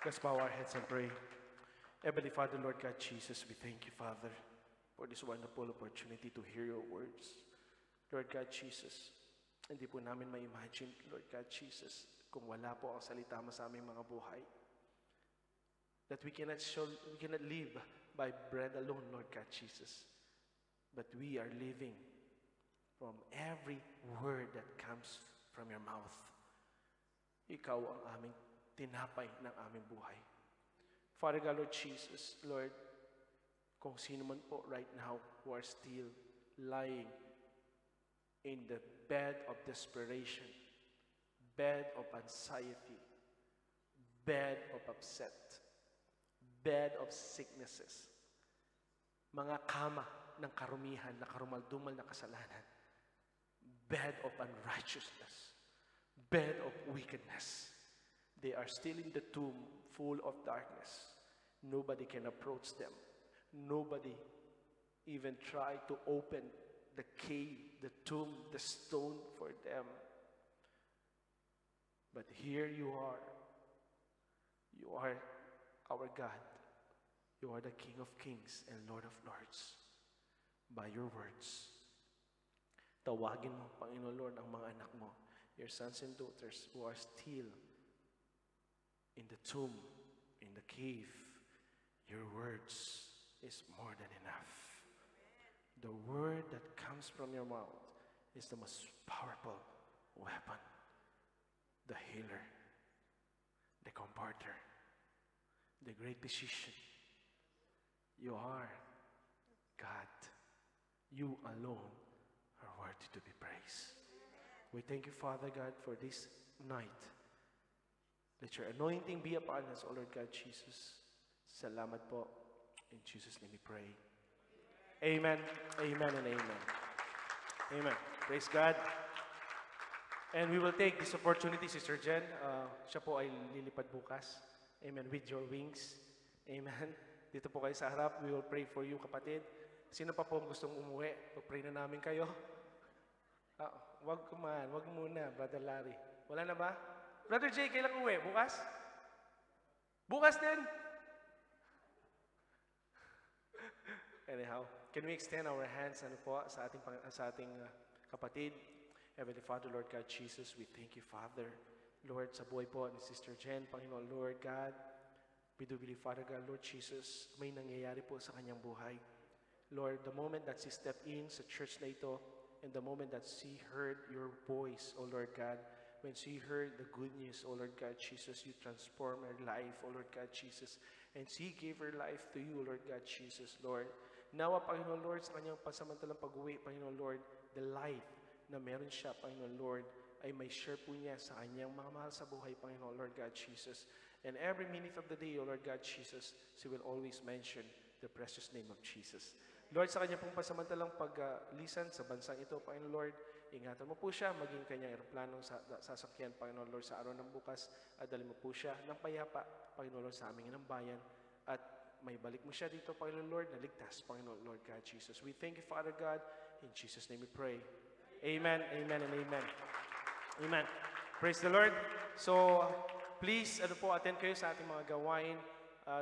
Let's bow our heads and pray. Heavenly Father, Lord God Jesus, we thank you, Father, for this wonderful opportunity to hear your words. Lord God Jesus, hindi po namin ma-imagine, Lord God Jesus, kung wala po ang salita mo sa aming mga buhay. That we cannot live by bread alone, Lord God Jesus. But we are living from every word that comes from your mouth. Ikaw ang aming tinapay ng aming buhay. Father God, Lord Jesus, Lord, kung sino man po right now who are still lying in the bed of desperation, bed of anxiety, bed of upset, bed of sicknesses, mga kama ng karumihan, na karumaldumal na kasalanan, bed of unrighteousness, bed of wickedness. They are still in the tomb full of darkness. Nobody can approach them. Nobody even try to open the cave, the tomb, the stone for them. But here you are. You are our God. You are the King of Kings and Lord of Lords. By your words, tawagin mo, Panginoon Lord, ang mga anak mo, your sons and daughters who are still in the tomb, in the cave. Your words is more than enough. The word that comes from your mouth is the most powerful weapon. The healer, the comforter, the great physician. You are God. You alone are worthy to be praised. We thank you, Father God, for this night. Let your anointing be upon us, O Lord God Jesus. Salamat po. In Jesus' name we pray. Amen, amen, and amen. Amen. Praise God. And we will take this opportunity, Sister Jen. Siya po ay lilipad bukas. Amen. With your wings. Amen. Dito po kayo sa harap. We will pray for you, kapatid. Sino pa po gustong umuwi? Pag-pray na namin kayo. Wag kuman. Wag muna, Brother Larry. Wala na ba? Brother Jay, kailan uwi? Bukas? Bukas din? Anyhow, can we extend our hands sa ating kapatid? Heavenly Father, Lord God Jesus, we thank you, Father. Lord, sa buhay po ni Sister Jen, Panginoon, Lord God, we do believe, Father God, Lord Jesus, may nangyayari po sa kanyang buhay. Lord, the moment that she stepped in sa church na ito, and the moment that she heard your voice, O Lord God, when she heard the good news, O Lord God Jesus, you transformed her life, O Lord God Jesus, and she gave her life to you, O Lord God Jesus, Lord. Nawa, Panginoon Lord, sa kanyang pansamantalang pag-uwi, Panginoon Lord, the life na meron siya, Panginoon Lord, ay may share po niya sa kanyang mga mahal sa buhay, Panginoon Lord God Jesus. And every minute of the day, O Lord God Jesus, she will always mention the precious name of Jesus. Lord, sa kanya pong pansamantalang paglisan sa bansang ito, Panginoon Lord, ingatan mo po siya, maging kanyang eroplanong sasakyan, Panginoon Lord, sa araw ng bukas, at dali mo po siya ng payapa, Panginoon Lord, sa aming inang bayan, at may balik mo siya dito, Panginoon Lord, na ligtas, Panginoon Lord God Jesus. We thank you, Father God. In Jesus' name we pray. Amen, amen, and amen. Amen. Praise the Lord. So, please, attend kayo sa ating mga gawain.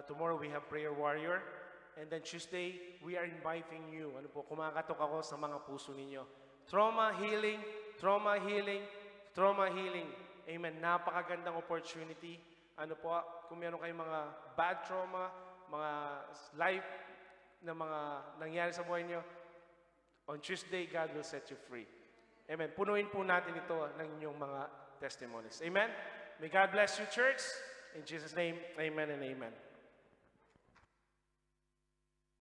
Tomorrow we have Prayer Warrior. And then Tuesday, we are inviting you. Kumakatok ako sa mga puso ninyo. Trauma healing, trauma healing, trauma healing. Amen. Napakagandang opportunity. Kung meron kayong mga bad trauma, mga life na mga nangyari sa buhay nyo, on Tuesday, God will set you free. Amen. Punuin po natin ito ng inyong mga testimonies. Amen. May God bless you, church. In Jesus' name, amen and amen.